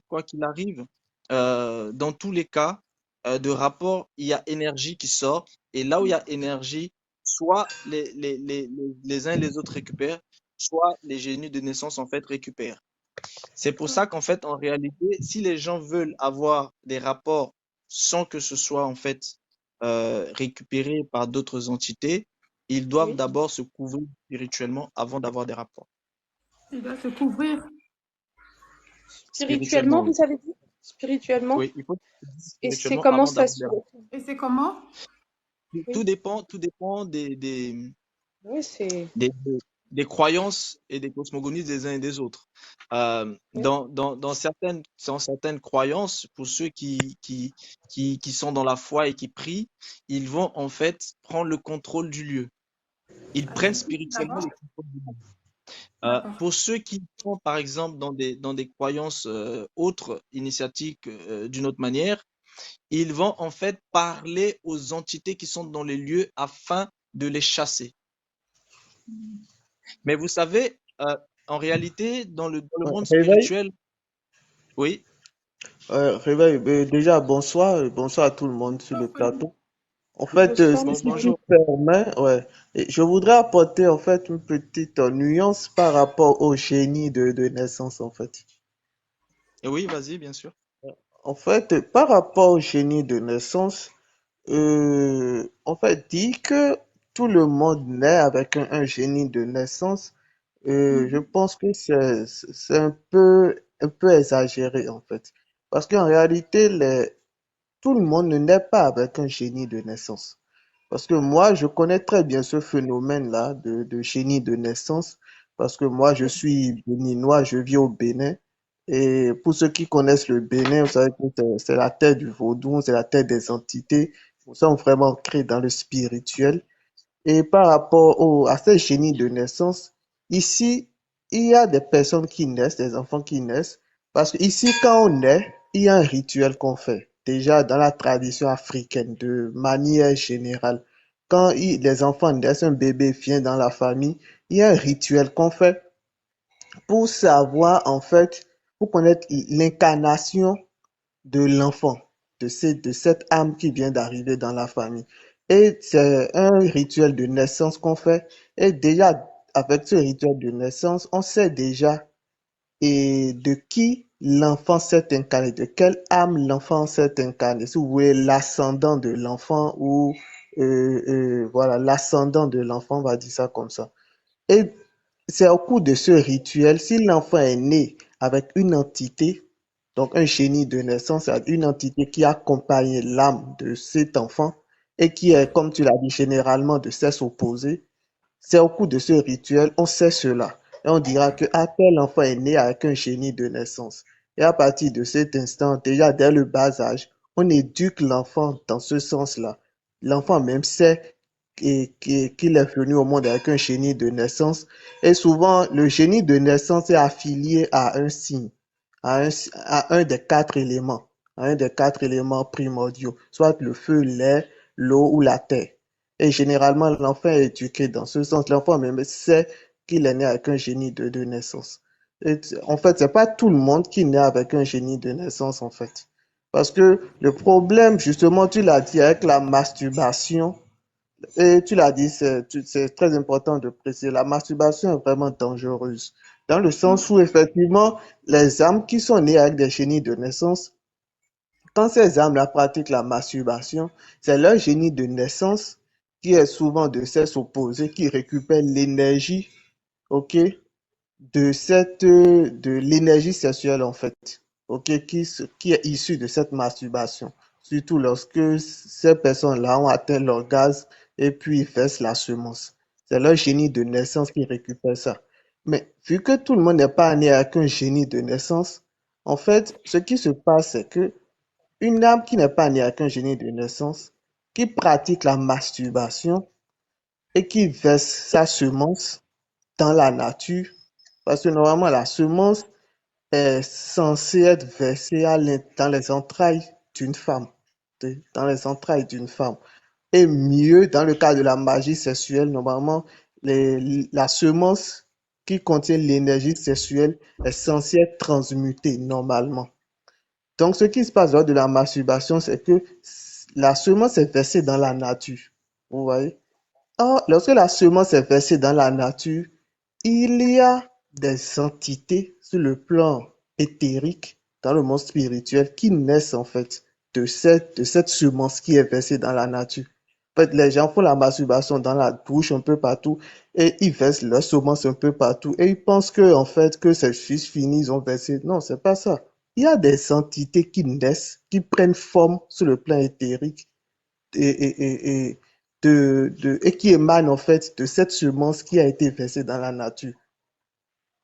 dans tous les cas de rapport, il y a énergie qui sort. Et là où il y a énergie, soit les uns et les autres récupèrent, soit les génies de naissance en fait récupèrent. C'est pour ça qu'en fait, en réalité, si les gens veulent avoir des rapports sans que ce soit en fait récupéré par d'autres entités, ils doivent Oui. d'abord se couvrir spirituellement avant d'avoir des rapports. Il doit se couvrir. Spirituellement, Spirituellement, oui. vous avez dit? Spirituellement? Oui, il faut se couvrir Et c'est spirituellement comment avant ça d'avoir se... des rapports. Et c'est comment? Oui, Tout dépend oui, c'est... des, des croyances et des cosmogonies des uns et des autres. Oui. Dans certaines croyances, pour ceux qui sont dans la foi et qui prient, ils vont en fait prendre le contrôle du lieu. Ils prennent spirituellement D'accord. le contrôle du lieu. D'accord. Pour ceux qui sont, par exemple, dans des croyances autres, initiatiques, d'une autre manière, ils vont en fait parler aux entités qui sont dans les lieux afin de les chasser. Mais vous savez, en réalité, dans le Ouais, monde réveil, spirituel, oui, réveil. Déjà, bonsoir, bonsoir à tout le monde sur le plateau. En fait, Bonsoir, si monsieur tu Rémi. bonjour. permets, ouais, et je voudrais apporter en fait une petite nuance par rapport au génie de naissance en fait. Et oui, vas-y, bien sûr. En fait, par rapport au génie de naissance, en fait, dit que tout le monde naît avec un génie de naissance. Je pense que c'est un peu exagéré en fait, parce qu'en réalité, tout le monde ne naît pas avec un génie de naissance. Parce que moi, je connais très bien ce phénomène-là de génie de naissance, parce que moi, je suis béninois, je vis au Bénin. Et pour ceux qui connaissent le Bénin, vous savez que c'est la terre du vaudou, c'est la terre des entités. Nous sommes vraiment ancrés dans le spirituel. Et par rapport à ces génies de naissance, ici, il y a des personnes qui naissent, des enfants qui naissent, parce que ici, quand on naît, il y a un rituel qu'on fait. Déjà dans la tradition africaine, de manière générale, quand les enfants naissent, un bébé vient dans la famille, il y a un rituel qu'on fait pour savoir, en fait, pour connaître l'incarnation de l'enfant, de cette âme qui vient d'arriver dans la famille. Et c'est un rituel de naissance qu'on fait. Et déjà, avec ce rituel de naissance, on sait déjà de qui l'enfant s'est incarné, de quelle âme l'enfant s'est incarné. Si vous voulez, l'ascendant de l'enfant ou voilà, l'ascendant de l'enfant, on va dire ça comme ça. Et c'est au cours de ce rituel, si l'enfant est né avec une entité, donc un génie de naissance, c'est une entité qui accompagne l'âme de cet enfant et qui est, comme tu l'as dit, généralement de sexe opposé, c'est au cours de ce rituel, on sait cela. Et on dira que tel enfant est né avec un génie de naissance. Et à partir de cet instant, déjà dès le bas âge, on éduque l'enfant dans ce sens-là. L'enfant même sait qu'il est venu au monde avec un génie de naissance. Et souvent, le génie de naissance est affilié à un signe, à un des quatre éléments, à un des quatre éléments primordiaux, soit le feu, l'air, l'eau ou la terre. Et généralement, l'enfant est éduqué dans ce sens. L'enfant même sait qu'il est né avec un génie de naissance. Et en fait, c'est pas tout le monde qui naît avec un génie de naissance, en fait. Parce que le problème, justement, tu l'as dit avec la masturbation, et tu l'as dit, c'est très important de préciser, la masturbation est vraiment dangereuse. Dans le sens où, effectivement, les âmes qui sont nées avec des génies de naissance, quand ces âmes-là pratiquent la masturbation, c'est leur génie de naissance qui est souvent de sexe opposé, qui récupère l'énergie, ok, de l'énergie sexuelle en fait, ok, qui est issue de cette masturbation. Surtout lorsque ces personnes-là ont atteint l'orgasme et puis ils versent la semence. C'est leur génie de naissance qui récupère ça. Mais vu que tout le monde n'est pas né avec un génie de naissance, en fait, ce qui se passe, c'est que une âme qui n'est pas née avec un génie de naissance, qui pratique la masturbation et qui verse sa semence dans la nature, parce que normalement la semence est censée être versée dans les entrailles d'une femme, dans les entrailles d'une femme. Et mieux, dans le cas de la magie sexuelle, normalement, la semence qui contient l'énergie sexuelle est censée être transmutée normalement. Donc, ce qui se passe lors de la masturbation, c'est que la semence est versée dans la nature. Vous voyez? Or, lorsque la semence est versée dans la nature, il y a des entités sur le plan éthérique, dans le monde spirituel, qui naissent en fait de cette semence qui est versée dans la nature. En fait, les gens font la masturbation dans la bouche un peu partout et ils versent leur semence un peu partout et ils pensent que en fait que c'est juste fini, ils ont versé. Non, c'est pas ça. Il y a des entités qui naissent, qui prennent forme sur le plan éthérique et et qui émanent en fait de cette semence qui a été versée dans la nature.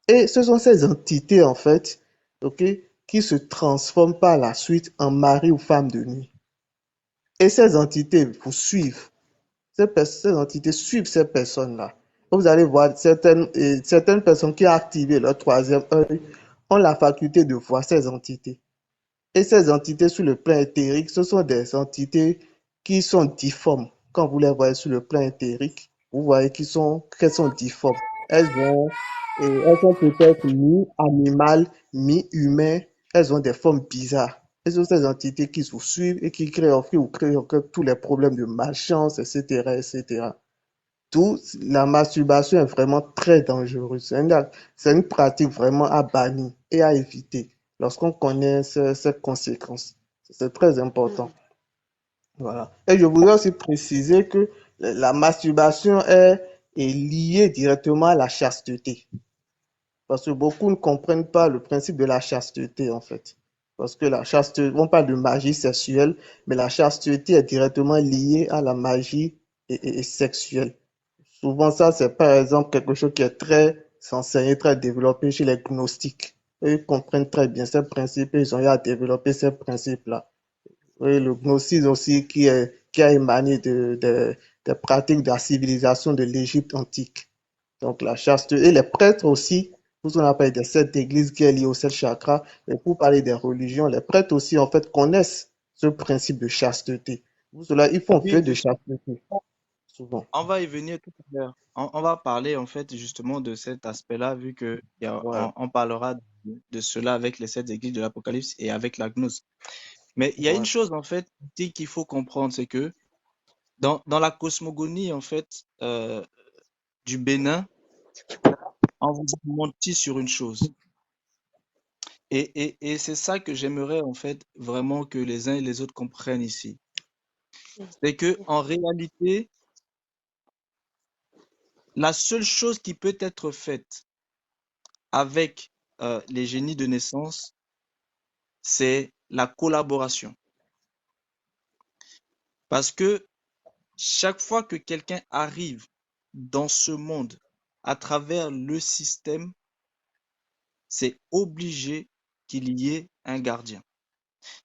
Et ce sont ces entités en fait, ok, qui se transforment par la suite en mari ou femme de nuit. Et ces entités vous suivent. Ces entités suivent ces personnes-là. Vous allez voir certaines personnes qui ont activé leur troisième œil ont la faculté de voir ces entités. Et ces entités sur le plan éthérique, ce sont des entités qui sont difformes. Quand vous les voyez sur le plan éthérique, vous voyez qu'elles sont difformes. Elles sont peut-être mi-animales, mi-humains. Elles ont des formes bizarres. Et ce sont ces entités qui vous suivent et qui créent tous les problèmes de malchance, etc., etc. Tout, la masturbation est vraiment très dangereuse. C'est une pratique vraiment à bannir et à éviter lorsqu'on connaît ces conséquences. C'est très important. Voilà. Et je voudrais aussi préciser que la masturbation est liée directement à la chasteté. Parce que beaucoup ne comprennent pas le principe de la chasteté, en fait. Parce que la chasteté, on parle de magie sexuelle, mais la chasteté est directement liée à la magie et sexuelle. Souvent, ça, c'est par exemple quelque chose qui est très enseigné, très développé chez les gnostiques. Eux, ils comprennent très bien ces principes et ils ont eu à développer ces principes-là. Oui, le gnosticisme aussi qui a émané des pratiques de la civilisation de l'Égypte antique. Donc la chasteté, et les prêtres aussi, pour ce qu'on appelle des sept églises qui est liée aux sept chakras, et pour parler des religions, les prêtres aussi en fait connaissent ce principe de chasteté. Pour cela, ils font Oui, vœu de chasteté, souvent. on va y venir tout à l'heure. On va parler en fait justement de cet aspect-là, vu que Voilà. on parlera de cela avec les sept églises de l'Apocalypse et avec la gnose. Mais il y a une Voilà. chose en fait qu'il faut comprendre, c'est que dans la cosmogonie en fait du Bénin, on vous a menti sur une chose. Et c'est ça que j'aimerais en fait vraiment que les uns et les autres comprennent ici. C'est que en réalité, la seule chose qui peut être faite avec les génies de naissance, c'est la collaboration. Parce que chaque fois que quelqu'un arrive dans ce monde à travers le système, c'est obligé qu'il y ait un gardien.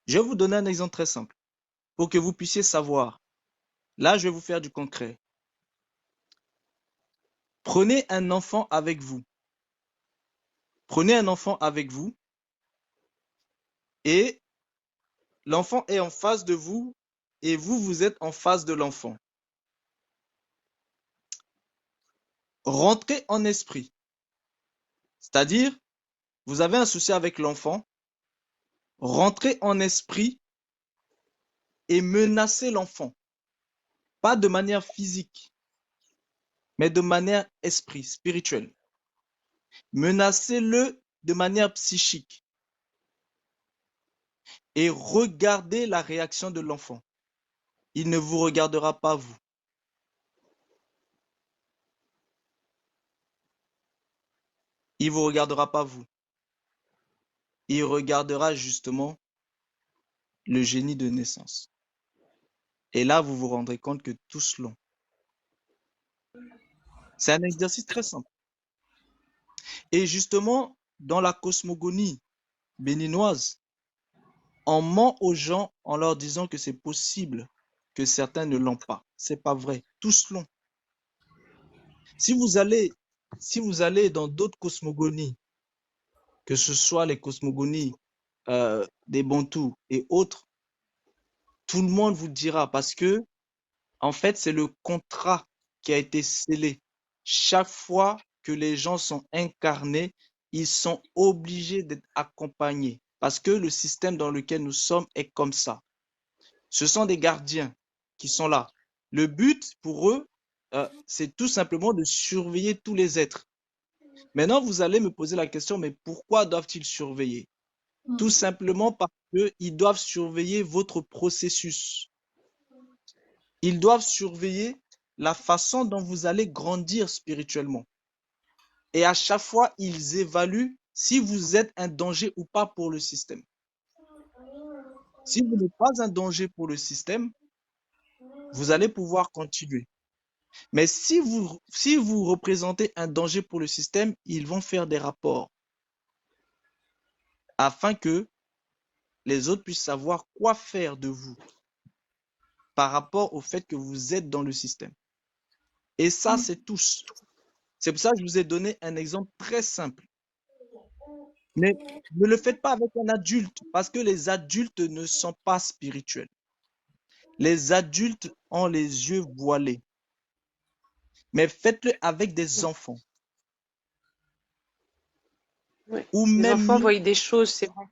Je vais vous donner un exemple très simple pour que vous puissiez savoir. Là, je vais vous faire du concret. Prenez un enfant avec vous. Prenez un enfant avec vous et l'enfant est en face de vous et vous, vous êtes en face de l'enfant. Rentrez en esprit. C'est-à-dire, vous avez un souci avec l'enfant, rentrez en esprit et menacez l'enfant. Pas de manière physique, mais de manière esprit, spirituelle. Menacez-le de manière psychique et regardez la réaction de l'enfant. Il ne vous regardera pas vous. Il vous regardera pas vous. Il regardera justement le génie de naissance. Et là, vous vous rendrez compte que tous l'ont. C'est un exercice très simple. Et justement, dans la cosmogonie béninoise, on ment aux gens en leur disant que c'est possible que certains ne l'ont pas. C'est pas vrai. Tous l'ont. Si vous allez dans d'autres cosmogonies, que ce soit les cosmogonies des Bantous et autres, tout le monde vous dira parce que, en fait, c'est le contrat qui a été scellé. Chaque fois que les gens sont incarnés, ils sont obligés d'être accompagnés parce que le système dans lequel nous sommes est comme ça. Ce sont des gardiens qui sont là. Le but pour eux, c'est tout simplement de surveiller tous les êtres. Maintenant, vous allez me poser la question, mais pourquoi doivent-ils surveiller? Tout simplement parce qu'ils doivent surveiller votre processus. Ils doivent surveiller la façon dont vous allez grandir spirituellement. Et à chaque fois, ils évaluent si vous êtes un danger ou pas pour le système. Si vous n'êtes pas un danger pour le système, vous allez pouvoir continuer. Mais si vous représentez un danger pour le système, ils vont faire des rapports afin que les autres puissent savoir quoi faire de vous par rapport au fait que vous êtes dans le système. Et ça, c'est tous. C'est pour ça que je vous ai donné un exemple très simple. Mais ne le faites pas avec un adulte, parce que les adultes ne sont pas spirituels. Les adultes ont les yeux voilés. Mais faites-le avec des enfants. Oui. Ou Les même enfants voient des choses, c'est vrai.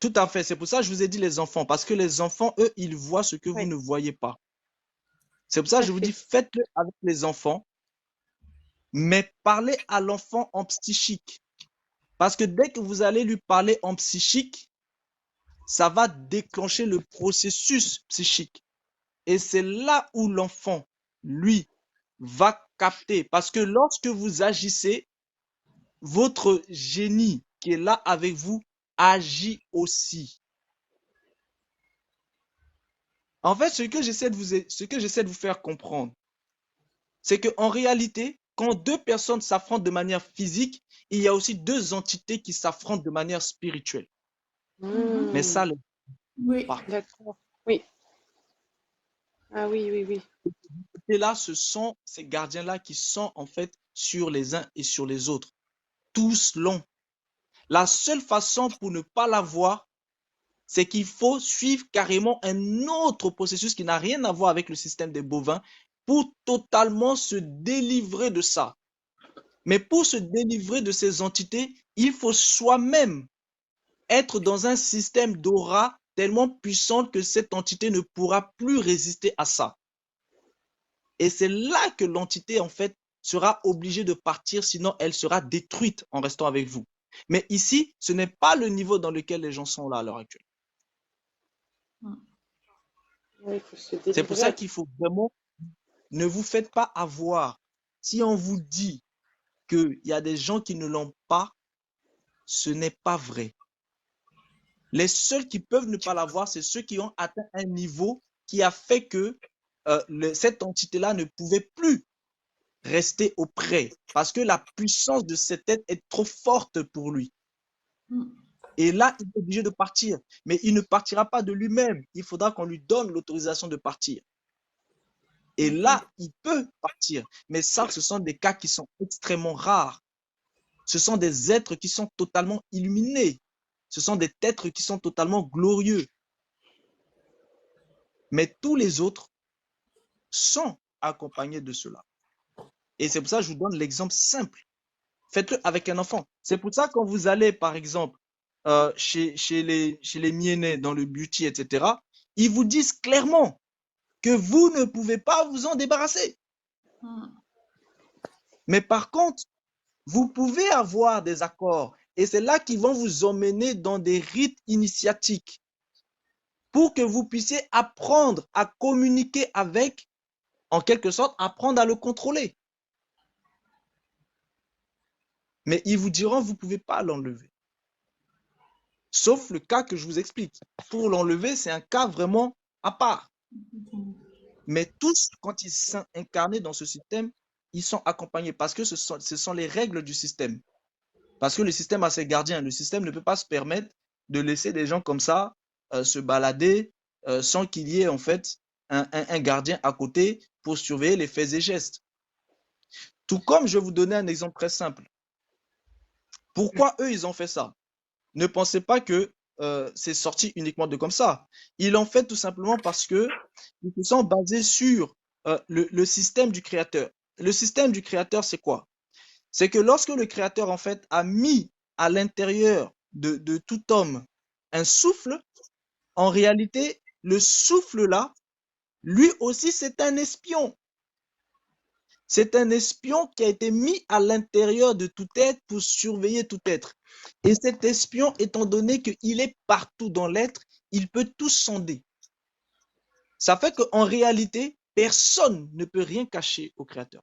Tout à fait. C'est pour ça que je vous ai dit les enfants, parce que les enfants, eux, ils voient ce que vous Oui, ne voyez pas. C'est pour ça tout que à je vous dis, fait. faites-le avec les enfants, mais parlez à l'enfant en psychique. Parce que dès que vous allez lui parler en psychique, ça va déclencher le processus psychique. Et c'est là où l'enfant, lui, va capter. Parce que lorsque vous agissez, votre génie qui est là avec vous agit aussi. En fait, ce que j'essaie de vous faire comprendre, c'est qu'en réalité, quand deux personnes s'affrontent de manière physique, il y a aussi deux entités qui s'affrontent de manière spirituelle. Mais ça, Oui. pas. D'accord. Oui. Ah oui, oui, oui. Et là, ce sont ces gardiens-là qui sont en fait sur les uns et sur les autres. Tous l'ont. La seule façon pour ne pas l'avoir, c'est qu'il faut suivre carrément un autre processus qui n'a rien à voir avec le système des bovins pour totalement se délivrer de ça. Mais pour se délivrer de ces entités, il faut soi-même être dans un système d'aura tellement puissant que cette entité ne pourra plus résister à ça. Et c'est là que l'entité, en fait, sera obligée de partir, sinon elle sera détruite en restant avec vous. Mais ici, ce n'est pas le niveau dans lequel les gens sont là à l'heure actuelle. Oui, il faut se C'est pour délivrer. ça qu'il faut vraiment, ne vous faites pas avoir. Si on vous dit qu'il y a des gens qui ne l'ont pas, ce n'est pas vrai. Les seuls qui peuvent ne pas l'avoir, c'est ceux qui ont atteint un niveau qui a fait que cette entité-là ne pouvait plus rester auprès parce que la puissance de cette être est trop forte pour lui. Et là, il est obligé de partir. Mais il ne partira pas de lui-même. Il faudra qu'on lui donne l'autorisation de partir. Et là, il peut partir. Mais ça, ce sont des cas qui sont extrêmement rares. Ce sont des êtres qui sont totalement illuminés. Ce sont des êtres qui sont totalement glorieux. Mais tous les autres sont accompagnés de cela. Et c'est pour ça que je vous donne l'exemple simple. Faites-le avec un enfant. C'est pour ça que quand vous allez, par exemple, chez les Mienais, dans le beauty, etc., ils vous disent clairement que vous ne pouvez pas vous en débarrasser. Mais par contre, vous pouvez avoir des accords. Et c'est là qu'ils vont vous emmener dans des rites initiatiques pour que vous puissiez apprendre à communiquer avec, en quelque sorte, apprendre à le contrôler. Mais ils vous diront, vous ne pouvez pas l'enlever. Sauf le cas que je vous explique. Pour l'enlever, c'est un cas vraiment à part. Mais tous, quand ils sont incarnés dans ce système, ils sont accompagnés parce que ce sont les règles du système. Parce que le système a ses gardiens. Le système ne peut pas se permettre de laisser des gens comme ça se balader sans qu'il y ait en fait un gardien à côté pour surveiller les faits et gestes. Tout comme je vais vous donner un exemple très simple. Pourquoi eux, ils ont fait ça? Ne pensez pas que c'est sorti uniquement de comme ça. Ils l'ont fait tout simplement parce que ils se sont basés sur le système du créateur. Le système du créateur, c'est quoi? C'est que lorsque le créateur, en fait, a mis à l'intérieur de tout homme un souffle, en réalité, le souffle-là, lui aussi, c'est un espion. C'est un espion qui a été mis à l'intérieur de tout être pour surveiller tout être. Et cet espion, étant donné qu'il est partout dans l'être, il peut tout sonder. Ça fait qu'en réalité, personne ne peut rien cacher au Créateur.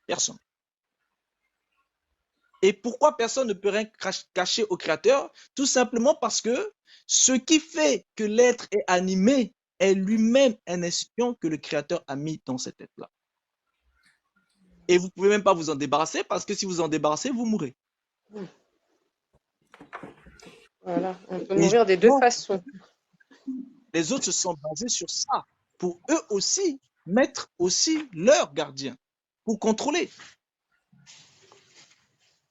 Personne. Et pourquoi personne ne peut rien cacher au Créateur? Tout simplement parce que ce qui fait que l'être est animé est lui-même un espion que le Créateur a mis dans cet être-là. Et vous ne pouvez même pas vous en débarrasser parce que si vous en débarrassez, vous mourrez. Voilà, on peut Et mourir des deux façons. les autres se sont basés sur ça pour eux aussi mettre aussi leur gardien pour contrôler.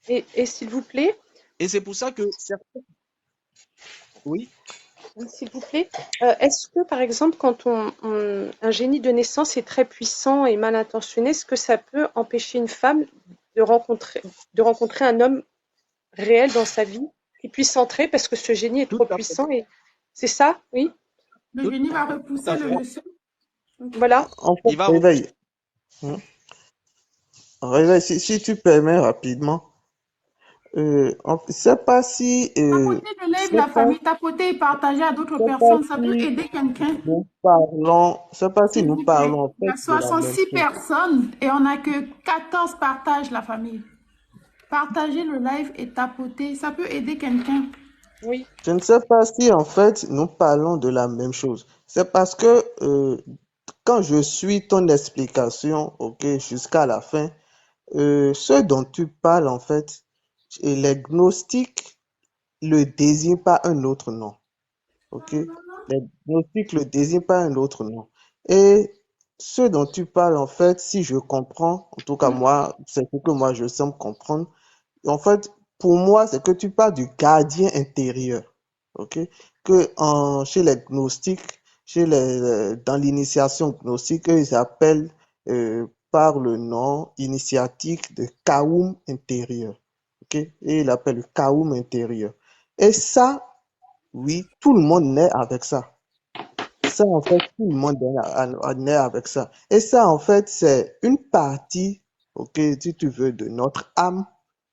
Et s'il vous plaît, Et c'est pour ça que certains... Oui, s'il vous plaît, est-ce que par exemple, quand un génie de naissance est très puissant et mal intentionné, est-ce que ça peut empêcher une femme de rencontrer un homme réel dans sa vie qui puisse entrer parce que ce génie est tout trop à fait. puissant et c'est ça, oui, Le Tout génie va à repousser fait. le seul. voilà. En fait, Il va réveille. Réveille, si tu permets rapidement. Je ne sais pas si, Tapoter le live, la famille, tapoter et partager à d'autres personnes, ça peut aider quelqu'un. je sais pas si S'il nous vous plaît. parlons en Il y fait a de la même 66 chose. personnes et on n'a que 14 partages, la famille. Partagez le live et tapoter, ça peut aider quelqu'un. Oui, Je ne sais pas si en fait nous parlons de la même chose. C'est parce que quand je suis ton explication, ok, jusqu'à la fin, ce dont tu parles en fait, et les gnostiques le désignent par un autre nom. Ok? Les gnostiques le désignent par un autre nom. Et ce dont tu parles, en fait, si je comprends, en tout cas moi, c'est ce que moi je semble comprendre, en fait, pour moi, c'est que tu parles du gardien intérieur. Ok? Chez les gnostiques, dans l'initiation gnostique, ils appellent par le nom initiatique de Kaoum intérieur. Ok? Et ils l'appellent le Kaoum intérieur. Et ça, oui, tout le monde naît avec ça. Ça, en fait, tout le monde naît avec ça. Et ça, en fait, c'est une partie, ok, si tu veux, de notre âme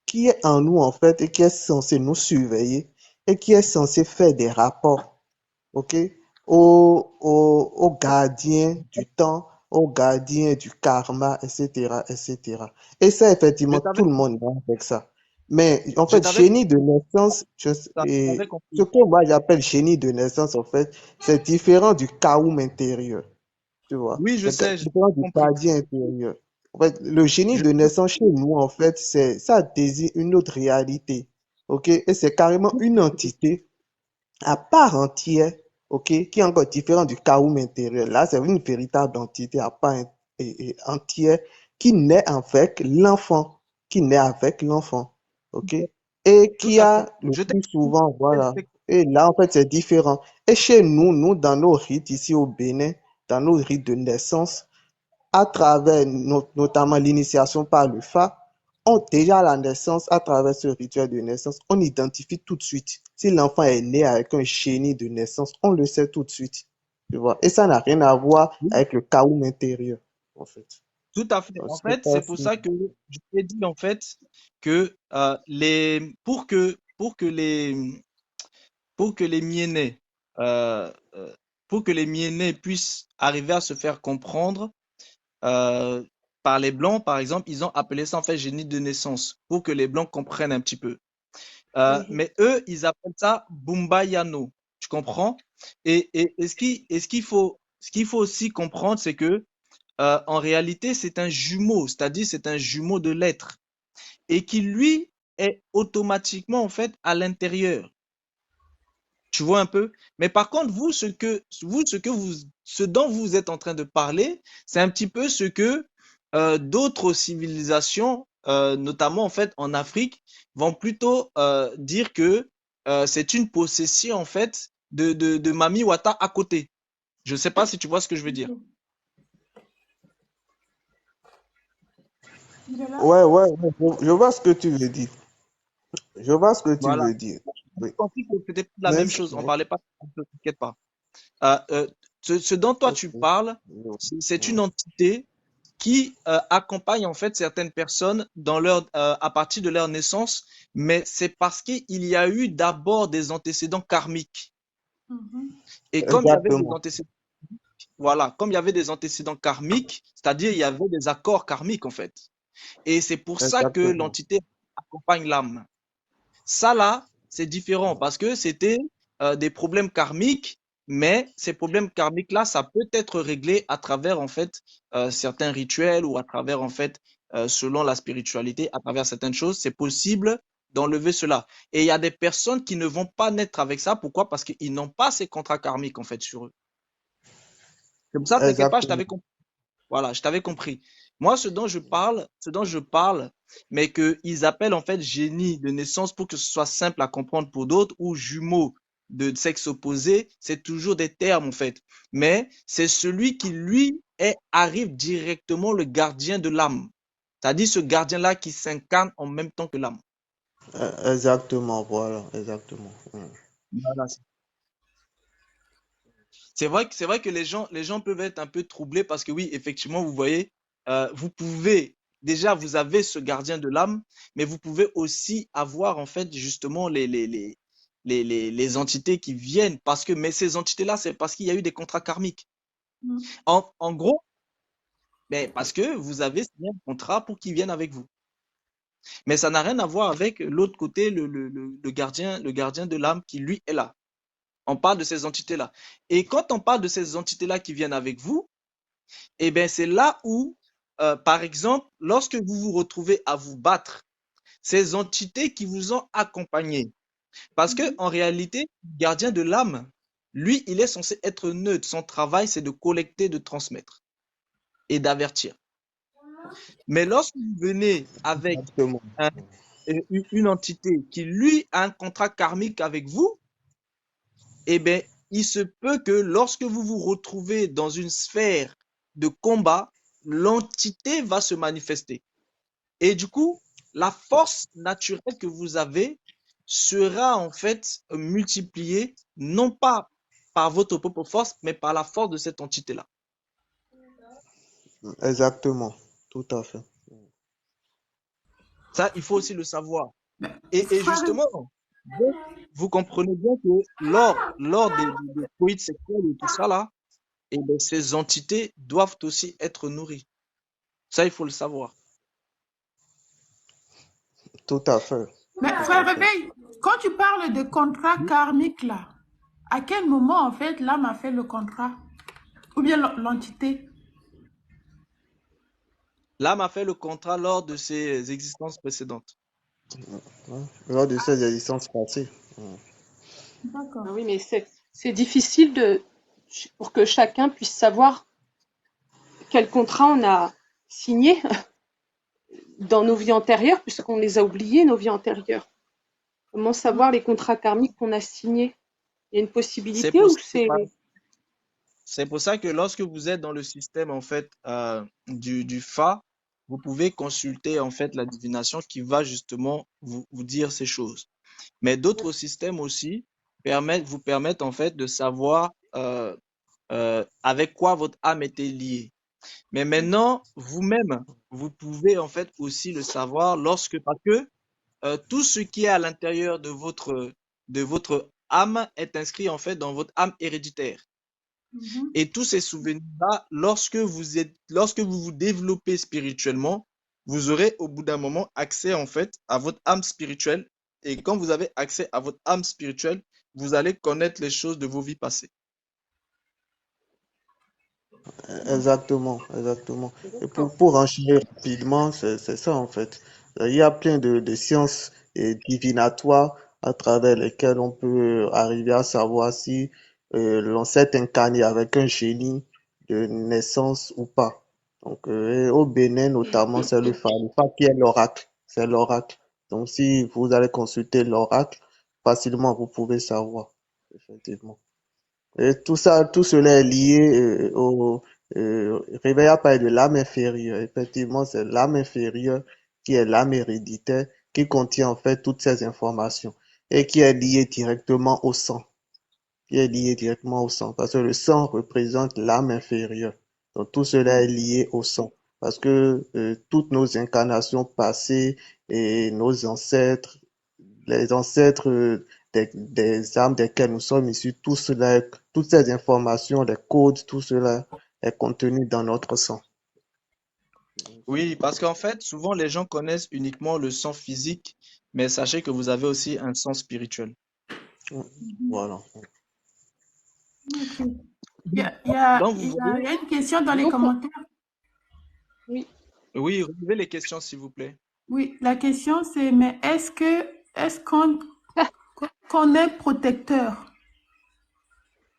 qui est en nous, en fait, et qui est censée nous surveiller et qui est censée faire des rapports, ok, aux gardiens du temps, aux gardiens du karma, etc., etc. Et ça, Je effectivement, t'avais tout le monde naît avec ça. Mais en je fait, t'avais génie de naissance, compris. ce que moi j'appelle génie de naissance, en fait, c'est différent du kaoum intérieur, tu vois. Oui, je C'est sais, j'ai différent du compris. gardien intérieur. En fait, le génie Je- de naissance chez nous, en fait, ça désigne une autre réalité, ok? Et c'est carrément une entité à part entière, ok, qui est encore différent du chaos intérieur. Là, c'est une véritable entité à part et entière qui naît avec l'enfant, qui naît avec l'enfant, ok, et Tout qui à fait. a le Je t'ai plus souvent, voilà. expliqué. Et là, en fait, c'est différent. Et chez nous, dans nos rites ici au Bénin, dans nos rites de naissance, à travers notamment l'initiation par le Fa, déjà à la naissance, à travers ce rituel de naissance, on identifie tout de suite. Si l'enfant est né avec un génie de naissance, on le sait tout de suite. Tu vois? Et ça n'a rien à voir Oui, avec le chaos intérieur, en fait. tout à fait. Donc, En c'est fait, pas c'est pour si- ça que je t'ai dit en fait que pour que les mienais euh, euh, pour que les mienais puissent arriver à se faire comprendre, par les Blancs, par exemple, ils ont appelé ça en fait génie de naissance pour que les Blancs comprennent un petit peu. Mais eux, ils appellent ça Bumbayano. Tu comprends? Et ce qu'il faut aussi comprendre, c'est que en réalité, c'est un jumeau, c'est-à-dire c'est un jumeau de l'être et qui lui est automatiquement en fait à l'intérieur. Tu vois un peu? Mais par contre, ce dont vous êtes en train de parler, c'est un petit peu ce que d'autres civilisations, notamment en fait en Afrique, vont plutôt dire que c'est une possession en fait de Mami Wata à côté. Je ne sais pas si tu vois ce que je veux dire. Ouais, je vois ce que tu veux dire. Je vois ce que tu Voilà. veux dire. Je Oui. pensais que c'était la Mais, même chose. On parlait pas, ne t'inquiète pas. Euh, euh, ce dont toi tu ok. parles, c'est une entité qui accompagne en fait certaines personnes dans à partir de leur naissance, mais c'est parce qu'il y a eu d'abord des antécédents karmiques. Et comme il y avait des Exactement. antécédents, voilà, comme il y avait des antécédents karmiques, c'est-à-dire il y avait des accords karmiques en fait. Et c'est pour ça que Exactement. l'entité accompagne l'âme. Ça là, c'est différent parce que c'était des problèmes karmiques, mais ces problèmes karmiques là, ça peut être réglé à travers en fait certains rituels ou à travers en fait selon la spiritualité, à travers certaines choses, c'est possible d'enlever cela. Et il y a des personnes qui ne vont pas naître avec ça. Pourquoi? Parce qu'ils n'ont pas ces contrats karmiques en fait sur eux. C'est pour ça, t'inquiète pas, je Exactement. t'avais compris. Voilà, je t'avais compris. Moi, ce dont je parle, mais qu'ils appellent en fait génie de naissance pour que ce soit simple à comprendre pour d'autres, ou jumeaux de sexe opposé, c'est toujours des termes en fait. Mais c'est celui qui, lui, arrive directement le gardien de l'âme. C'est-à-dire ce gardien-là qui s'incarne en même temps que l'âme. Exactement, voilà, exactement. Voilà. C'est vrai que les gens peuvent être un peu troublés parce que oui, effectivement, vous voyez, vous pouvez, déjà, vous avez ce gardien de l'âme, mais vous pouvez aussi avoir, en fait, justement, les entités qui viennent parce que, mais ces entités-là, c'est parce qu'il y a eu des contrats karmiques. En gros, mais parce que vous avez signé un contrat pour qu'ils viennent avec vous. Mais ça n'a rien à voir avec l'autre côté, le gardien de l'âme qui, lui, est là. On parle de ces entités-là. Et quand on parle de ces entités-là qui viennent avec vous, eh bien, c'est là où, par exemple, lorsque vous vous retrouvez à vous battre, ces entités qui vous ont accompagné, parce que en réalité, le gardien de l'âme, lui, il est censé être neutre. Son travail, c'est de collecter, de transmettre et d'avertir. Mais lorsque vous venez avec Exactement. un- une entité qui, lui, a un contrat karmique avec vous, eh bien, il se peut que lorsque vous vous retrouvez dans une sphère de combat, l'entité va se manifester. Et du coup, la force naturelle que vous avez sera en fait multipliée, non pas par votre propre force, mais par la force de cette entité-là. Exactement. Tout à fait. Ça, il faut aussi le savoir. Et Frère, justement, vous comprenez bien que lors des coïts sexuels et tout ça là, et bien, ces entités doivent aussi être nourries. Ça, il faut le savoir. Tout à fait. mais Tout frère à fait. Réveil, quand tu parles de contrat karmique là, à quel moment en fait l'âme a fait le contrat? Ou bien l'entité? L'âme a fait le contrat lors de ses existences précédentes. Lors de ces existences passées. D'accord. Ah oui, mais c'est difficile pour que chacun puisse savoir quel contrat on a signé dans nos vies antérieures, puisqu'on les a oubliés, nos vies antérieures. Comment savoir les contrats karmiques qu'on a signés? Il y a une C'est possibilité pour, ou c'est... c'est pour ça que lorsque vous êtes dans le système en fait du FA, vous pouvez consulter en fait la divination qui va justement vous dire ces choses. Mais d'autres systèmes aussi vous permettent en fait de savoir avec quoi votre âme était liée. Mais maintenant, vous-même, vous pouvez en fait aussi le savoir parce que tout ce qui est à l'intérieur de votre âme est inscrit en fait dans votre âme héréditaire. Mhm. Et tous ces souvenirs-là, lorsque vous vous développez spirituellement, vous aurez au bout d'un moment accès en fait à votre âme spirituelle. Et quand vous avez accès à votre âme spirituelle, vous allez connaître les choses de vos vies passées. Exactement, exactement. Et D'accord. pour enchaîner rapidement, c'est ça en fait. Il y a plein de sciences divinatoires à travers lesquelles on peut arriver à savoir si l'on s'est incarné avec un génie de naissance ou pas. Donc, et au Bénin notamment, c'est le Fa qui est l'oracle. C'est l'oracle. Donc, si vous allez consulter l'oracle, facilement vous pouvez savoir, effectivement. Et tout ça, tout cela est lié au réveil à parler de l'âme inférieure. Effectivement, c'est l'âme inférieure qui est l'âme héréditaire, qui contient en fait toutes ces informations et qui est liée directement au sang, qui est lié directement au sang, parce que le sang représente l'âme inférieure. Donc tout cela est lié au sang, parce que toutes nos incarnations passées et nos ancêtres, les ancêtres des âmes desquelles nous sommes issus, tout cela, toutes ces informations, les codes, tout cela est contenu dans notre sang. Oui, parce qu'en fait, souvent les gens connaissent uniquement le sang physique, mais sachez que vous avez aussi un sang spirituel. Voilà. Ok. Il y a, il y a- Donc vous il y a- voyez, il y a une question dans les Donc, commentaires. oui. oui, relevez les questions s'il vous plaît. Oui, la question c'est, mais est-ce qu'on est protecteur?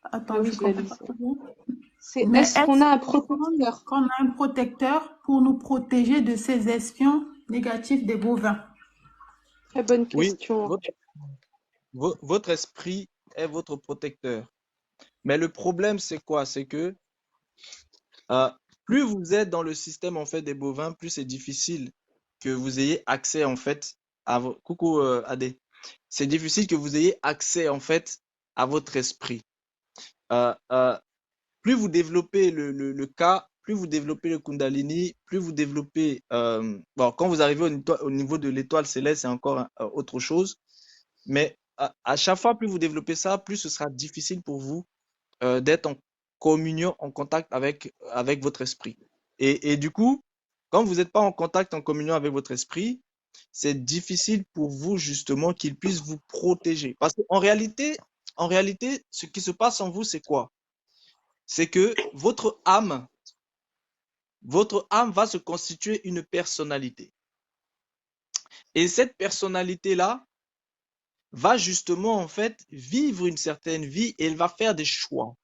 Ah Attends, oui, je je l'ai comprends lu. pas très bien. C'est Mais est-ce qu'on est-ce a un protecteur? qu'on a un protecteur pour nous protéger de ces espions négatifs des bovins? Très bonne Oui, question. votre esprit est votre protecteur. Mais le problème, c'est quoi? C'est que euh, plus vous êtes dans le système en fait des bovins, plus c'est difficile que vous ayez accès en fait à vos... Coucou Adé. C'est difficile que vous ayez accès en fait à votre esprit. Euh, euh, plus vous développez le cas, plus vous développez le Kundalini, plus vous développez... bon, quand vous arrivez au niveau de l'étoile céleste, c'est encore autre chose. Mais à chaque fois, plus vous développez ça, plus ce sera difficile pour vous d'être en communion, en contact avec votre esprit. Et du coup, quand vous n'êtes pas en contact, en communion avec votre esprit, c'est difficile pour vous justement qu'il puisse vous protéger. Parce en réalité, ce qui se passe en vous, c'est quoi? C'est que votre âme va se constituer une personnalité. Et cette personnalité-là va justement en fait vivre une certaine vie et elle va faire des choix.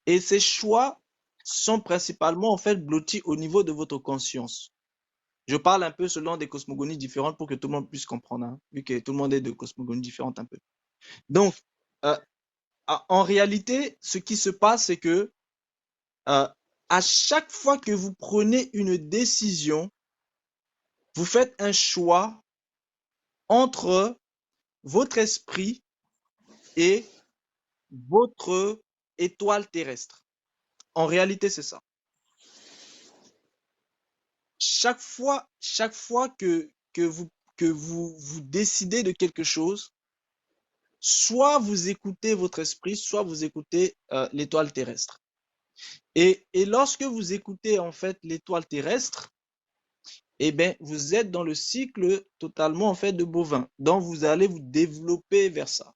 Et ces choix sont principalement en fait blottis au niveau de votre conscience. Je parle un peu selon des cosmogonies différentes pour que tout le monde puisse comprendre, hein, vu que tout le monde est de cosmogonies différentes un peu. Donc, euh, en réalité, ce qui se passe, c'est que à chaque fois que vous prenez une décision, vous faites un choix entre votre esprit et votre étoile terrestre. En réalité, c'est ça. Chaque fois que vous décidez de quelque chose, soit vous écoutez votre esprit, soit vous écoutez l'étoile terrestre. Et lorsque vous écoutez en fait l'étoile terrestre, eh bien, vous êtes dans le cycle totalement en fait de bovin. Donc, vous allez vous développer vers ça.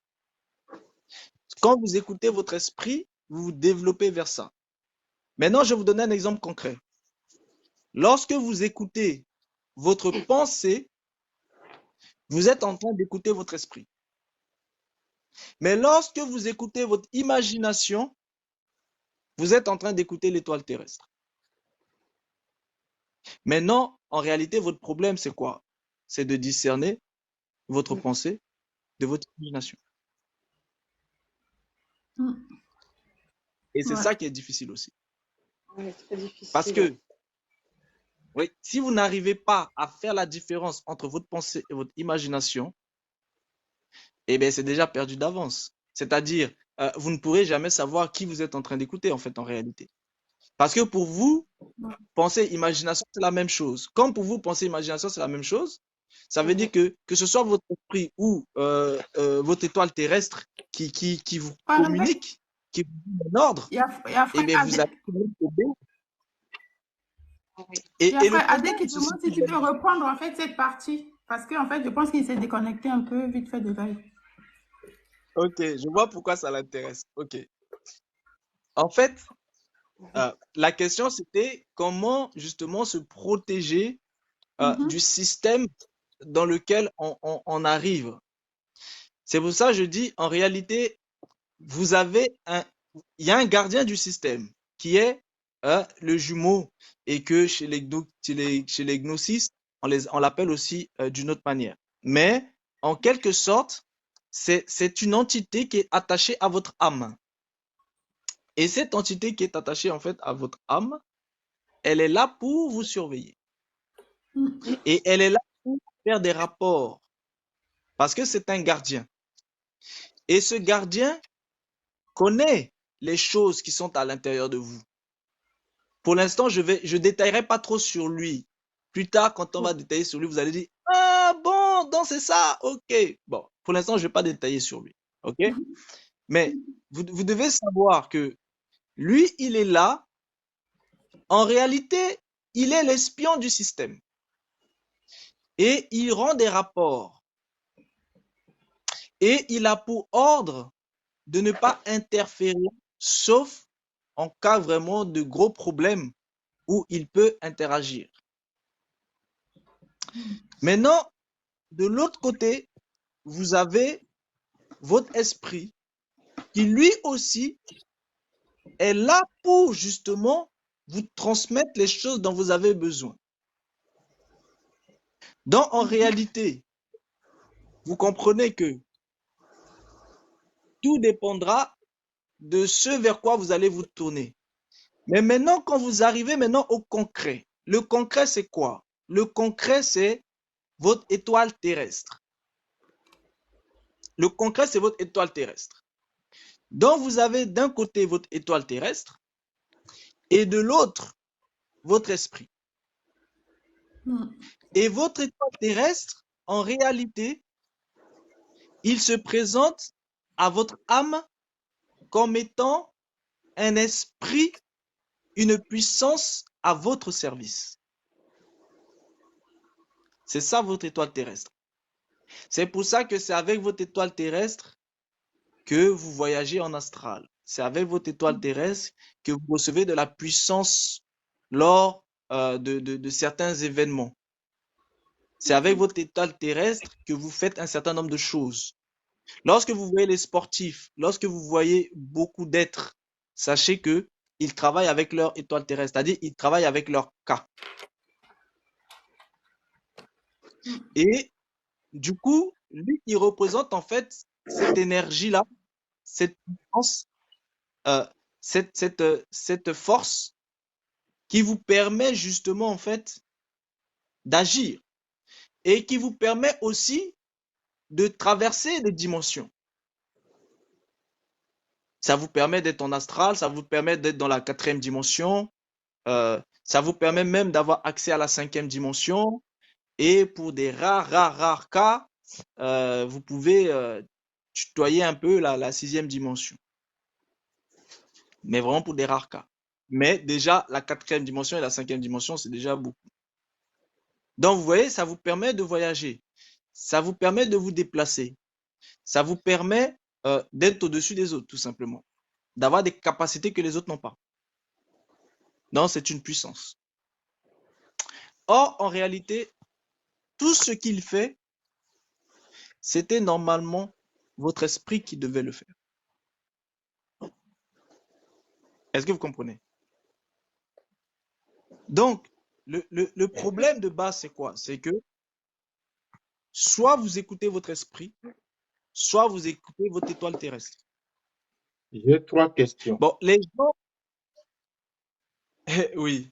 Quand vous écoutez votre esprit, vous vous développez vers ça. Maintenant, je vais vous donner un exemple concret. Lorsque vous écoutez votre pensée, vous êtes en train d'écouter votre esprit. Mais lorsque vous écoutez votre imagination, vous êtes en train d'écouter l'étoile terrestre. Maintenant, en réalité, votre problème, c'est quoi? C'est de discerner votre pensée de votre imagination. Mm. Et c'est Ouais. ça qui est difficile aussi. Ouais, très Parce difficile. que oui, si vous n'arrivez pas à faire la différence entre votre pensée et votre imagination, eh bien, c'est déjà perdu d'avance. C'est-à-dire, vous ne pourrez jamais savoir qui vous êtes en train d'écouter, en fait, en réalité. Parce que pour vous, penser imagination, c'est la même chose. Comme pour vous, penser imagination, c'est la même chose, ça veut dire que ce soit votre esprit ou votre étoile terrestre qui vous Parlez. communique, qui vous donne un ordre, Il y a, il y a eh frère bien, vous Adé, allez obéir. il y a Et le frère Adé problème qui se demande situe si tu dans peux reprendre en fait cette partie. Parce que en fait, je pense qu'il s'est déconnecté un peu vite fait de live. Ok, je vois pourquoi ça l'intéresse. Ok. En fait, la question, c'était comment justement se protéger du Mhm. système dans lequel on arrive. C'est pour ça que je dis, en réalité, il y a un gardien du système qui est le jumeau et que chez les gnosis, on l'appelle aussi d'une autre manière. Mais en quelque sorte, c'est une entité qui est attachée à votre âme. Et cette entité qui est attachée en fait à votre âme, elle est là pour vous surveiller. Et elle est là pour faire des rapports parce que c'est un gardien. Et ce gardien connaît les choses qui sont à l'intérieur de vous. Pour l'instant, je détaillerai pas trop sur lui. Plus tard, quand on va détailler sur lui, vous allez dire, ah bon, donc c'est ça, ok. Bon, pour l'instant, je vais pas détailler sur lui, ok. Mais vous devez savoir que lui, il est là. En réalité, il est l'espion du système et il rend des rapports et il a pour ordre de ne pas interférer, sauf en cas vraiment de gros problèmes où il peut interagir. Maintenant, de l'autre côté, vous avez votre esprit qui lui aussi est là pour justement vous transmettre les choses dont vous avez besoin. Donc, en réalité, vous comprenez que tout dépendra de ce vers quoi vous allez vous tourner. Mais maintenant, quand vous arrivez maintenant au concret, le concret, c'est quoi? Le concret, c'est votre étoile terrestre. Le concret, c'est votre étoile terrestre. Donc, vous avez d'un côté votre étoile terrestre et de l'autre, votre esprit. Et votre étoile terrestre, en réalité, il se présente à votre âme comme étant un esprit, une puissance à votre service. C'est ça votre étoile terrestre. C'est pour ça que c'est avec votre étoile terrestre que vous voyagez en astral. C'est avec votre étoile terrestre que vous recevez de la puissance lors de certains événements. C'est avec votre étoile terrestre que vous faites un certain nombre de choses. Lorsque vous voyez les sportifs, lorsque vous voyez beaucoup d'êtres, sachez que ils travaillent avec leur étoile terrestre, c'est-à-dire ils travaillent avec leur cas. Et du coup, lui, il représente en fait cette énergie-là, cette puissance, euh, cette force qui vous permet justement en fait d'agir et qui vous permet aussi de traverser des dimensions. Ça vous permet d'être en astral, ça vous permet d'être dans la 4e dimension, ça vous permet même d'avoir accès à la 5e dimension. Et pour des rares cas, vous pouvez tutoyer un peu la 6e dimension. Mais vraiment pour des rares cas. Mais déjà, la 4e dimension et la 5e dimension, c'est déjà beaucoup. Donc, vous voyez, ça vous permet de voyager. Ça vous permet de vous déplacer. Ça vous permet d'être au-dessus des autres, tout simplement. D'avoir des capacités que les autres n'ont pas. Donc, c'est une puissance. Or, en réalité, tout ce qu'il fait, c'était normalement votre esprit qui devait le faire. Est-ce que vous comprenez? Donc, le problème de base, c'est quoi? C'est que soit vous écoutez votre esprit, soit vous écoutez votre étoile terrestre. J'ai 3 questions. Bon, les gens... oui,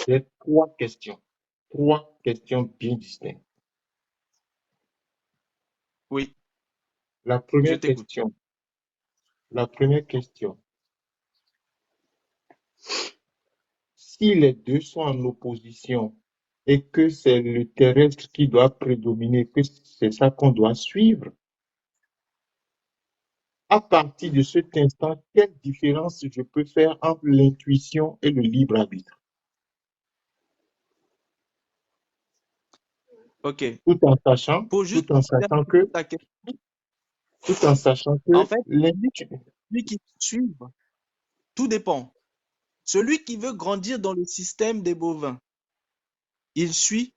J'ai 3 questions. 3 questions bien distinctes. oui, La je première t'écoute. question. La première question. Si les deux sont en opposition et que c'est le terrestre qui doit prédominer, que c'est ça qu'on doit suivre, à partir de cet instant, quelle différence je peux faire entre l'intuition et le libre arbitre? Ok. Tout en sachant, Pour juste tout en rebondir sachant un peu sur que, ta question, tout en sachant en que fait, l'intuition, celui qui suit, tout dépend. Celui qui veut grandir dans le système des bovins, il suit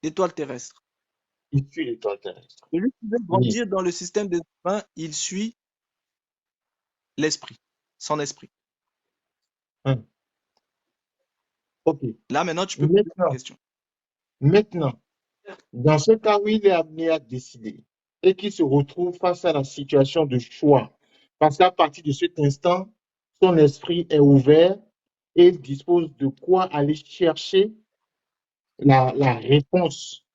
l'étoile terrestre. il suit l'étoile terrestre. Celui qui veut Oui. grandir dans le système des bovins, il suit l'esprit, son esprit. Hein. Ok. Là, maintenant, tu peux poser ta question. Maintenant, dans ce cas où il est amené à décider et qu'il se retrouve face à la situation de choix, parce qu'à partir de cet instant, son esprit est ouvert et il dispose de quoi aller chercher la réponse.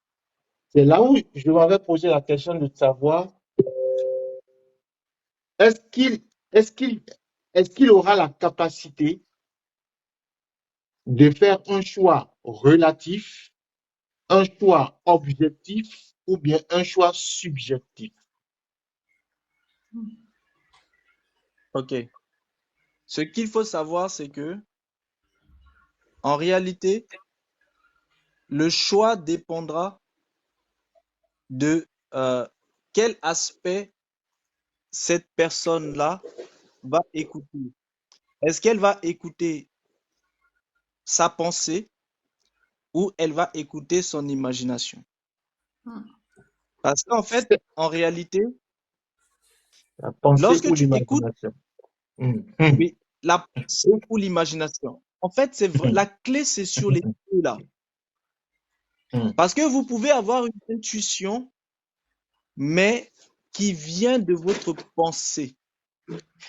C'est là où je m'avais posé la question de savoir est-ce qu'il est-ce qu'il est-ce qu'il aura la capacité de faire un choix relatif, un choix objectif ou bien un choix subjectif. Ok. Ce qu'il faut savoir, c'est que, en réalité, le choix dépendra de quel aspect cette personne-là va écouter. Est-ce qu'elle va écouter sa pensée ou elle va écouter son imagination? Parce qu'en fait, en réalité, La pensée lorsque ou tu écoutes, l'imagination. oui, la pensée ou l'imagination, en fait, la clé, c'est sur les deux là. Parce que vous pouvez avoir une intuition, mais qui vient de votre pensée.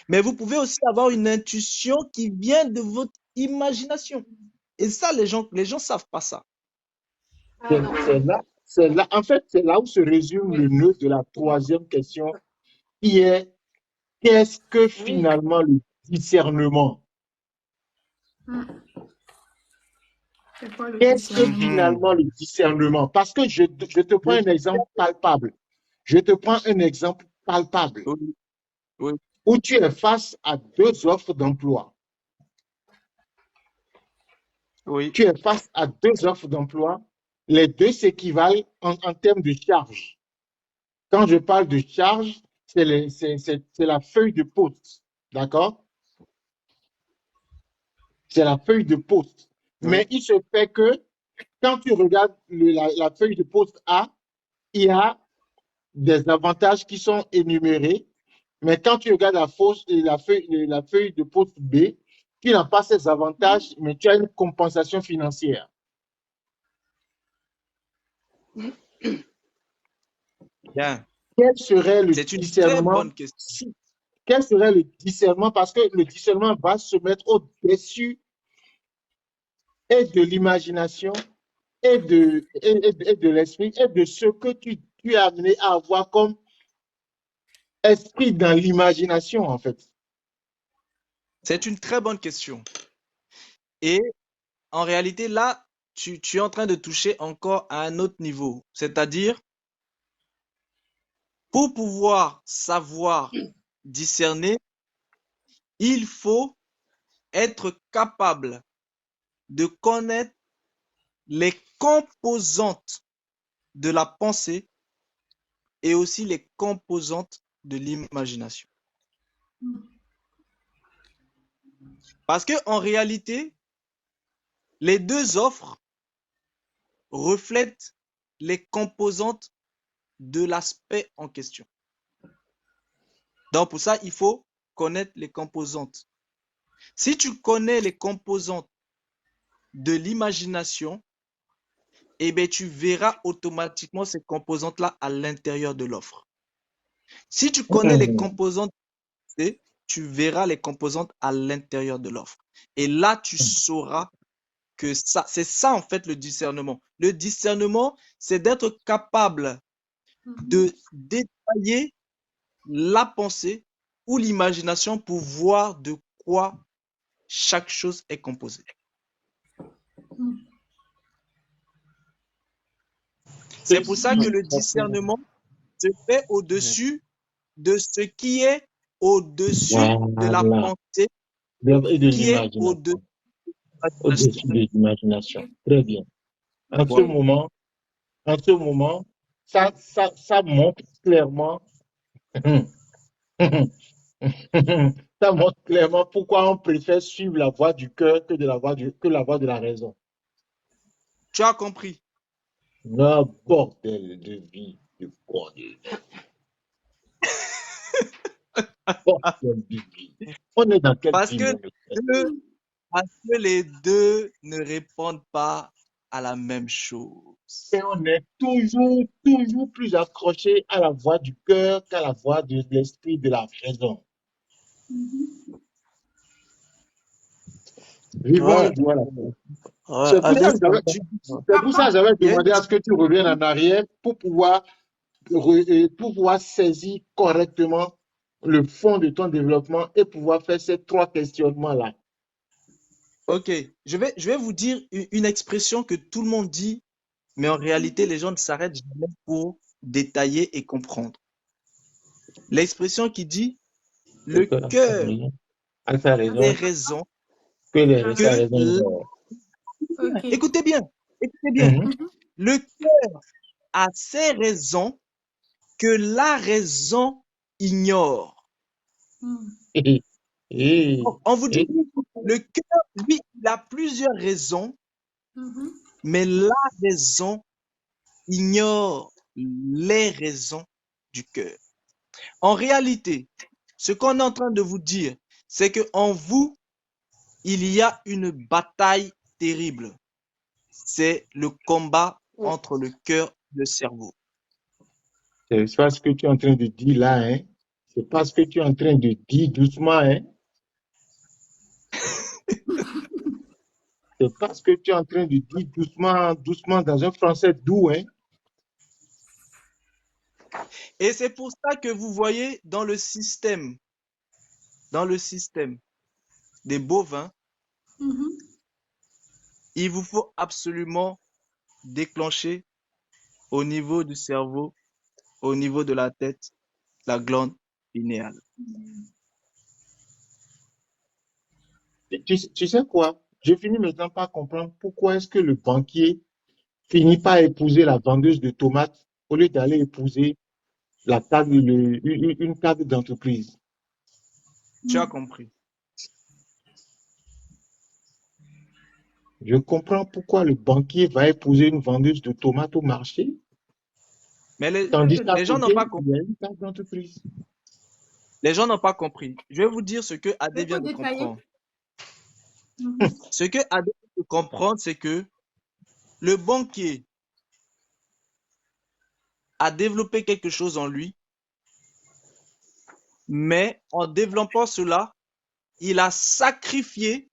Mais vous pouvez aussi avoir une intuition qui vient de votre imagination. Et ça, les gens savent pas ça. En fait, c'est là où se résume le nœud de la troisième question, qui est qu'est-ce que finalement le discernement? C'est quoi le Qu'est-ce que discernement? finalement le discernement? Parce que je te prends un exemple palpable. Je te prends un exemple palpable Oui, oui, où tu es face à deux offres d'emploi. oui, Tu es face à deux offres d'emploi. Les deux s'équivalent en termes de charge. Quand je parle de charge, c'est la feuille de poste. D'accord? C'est la feuille de poste. Mais oui. il se fait que quand tu regardes la feuille de poste A, il y a des avantages qui sont énumérés. Mais quand tu regardes la feuille de poste B, tu n'as pas ces avantages, mais tu as une compensation financière. Bien. Quel serait le C'est une très discernement? bonne question. Quel serait le discernement? Parce que le discernement va se mettre au-dessus et de l'imagination et de l'esprit et de ce que tu es amené à avoir comme esprit dans l'imagination, en fait. C'est une très bonne question. Et en réalité, là, tu es en train de toucher encore à un autre niveau. C'est-à-dire, pour pouvoir savoir discerner, il faut être capable de connaître les composantes de la pensée et aussi les composantes de l'imagination. Parce que en réalité, les deux offres reflètent les composantes de l'aspect en question. Donc pour ça, il faut connaître les composantes. Si tu connais les composantes de l'imagination, eh bien, tu verras automatiquement ces composantes-là à l'intérieur de l'offre. Si tu connais les composantes, tu verras les composantes à l'intérieur de l'offre. Et là, tu sauras que c'est ça en fait le discernement. Le discernement, c'est d'être capable de détailler la pensée ou l'imagination pour voir de quoi chaque chose est composée. C'est pour ça que le discernement se fait au-dessus de ce qui est au-dessus de la Voilà. pensée Et de qui est l'imagination. au-dessus de Au-dessus l'imagination. de l'imagination. Très bien. En ce Ok. moment, ça montre clairement, ça montre clairement pourquoi on préfère suivre la voie du cœur que la voie de la raison. Tu as compris? Le bordel de vie, de bordel. Bordel de vie. On est dans quel Parce vie, que mon frère? parce que les deux ne répondent pas à la même chose. Et on est toujours plus accroché à la voie du cœur qu'à la voie de l'esprit de la raison. Viva Ouais, la joie. ouais, C'est pour ça que Adesanya. j'avais Il y a demandé à ce que tu reviennes en arrière pour pouvoir saisir correctement le fond de ton développement et pouvoir faire ces trois questionnements-là. Ok, je vais vous dire une expression que tout le monde dit, mais en réalité, les gens ne s'arrêtent jamais pour détailler et comprendre. L'expression qui dit le cœur À sa a des raison, raisons sa que raison ignore. Ok. écoutez bien, écoutez bien. Mhm. Le cœur a ses raisons que la raison ignore. Et, et, On vous dit, et, le cœur, lui, il a plusieurs raisons, mais la raison ignore les raisons du cœur. En réalité, ce qu'on est en train de vous dire, c'est que en vous, il y a une bataille terrible. C'est le combat entre le cœur et le cerveau. c'est pas ce que tu es en train de dire là, hein. C'est pas ce que tu es en train de dire doucement, hein. C'est pas ce que tu es en train de dire doucement dans un français doux, hein. Et c'est pour ça que vous voyez dans le système des bovins, il vous faut absolument déclencher au niveau du cerveau, au niveau de la tête, la glande pinéale. Tu sais quoi? Je finis maintenant par comprendre pourquoi est-ce que le banquier finit par épouser la vendeuse de tomates au lieu d'aller épouser une table d'entreprise. Tu as compris. Je comprends pourquoi le banquier va épouser une vendeuse de tomates au marché, Mais tandis qu'à les gens n'ont côté, pas il compris. y a une table d'entreprise. Les gens n'ont pas compris. Je vais vous dire ce que Adé Il vient faut de détailler. comprendre. Ce que Adé vient de comprendre, c'est que le banquier a développé quelque chose en lui, mais en développant cela, il a sacrifié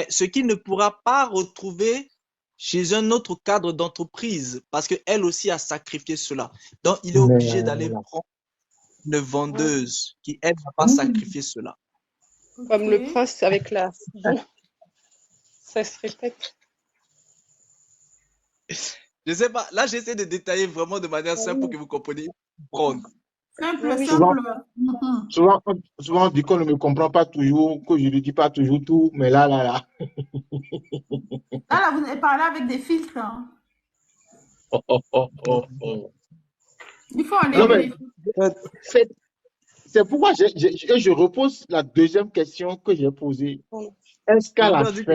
ce qu'il ne pourra pas retrouver chez un autre cadre d'entreprise, parce qu'elle aussi a sacrifié cela. Donc, il est Mais obligé d'aller prendre une vendeuse qui, elle, n'a pas sacrifié cela. Comme le Ok. prince avec la... Bon, ça se répète. Je sais pas, là, j'essaie de détailler vraiment de manière simple pour que vous compreniez. Comprendre. Simple, Oui. souvent, simple. souvent on dit qu'on ne me comprend pas toujours, que je ne dis pas toujours tout, mais là. Là, vous avez parlé avec des filtres, hein. Oh. Il faut Non, enlever mais les filtres. c'est pourquoi je repose la deuxième question que j'ai posée. Est-ce Je qu'à vous la ai dit que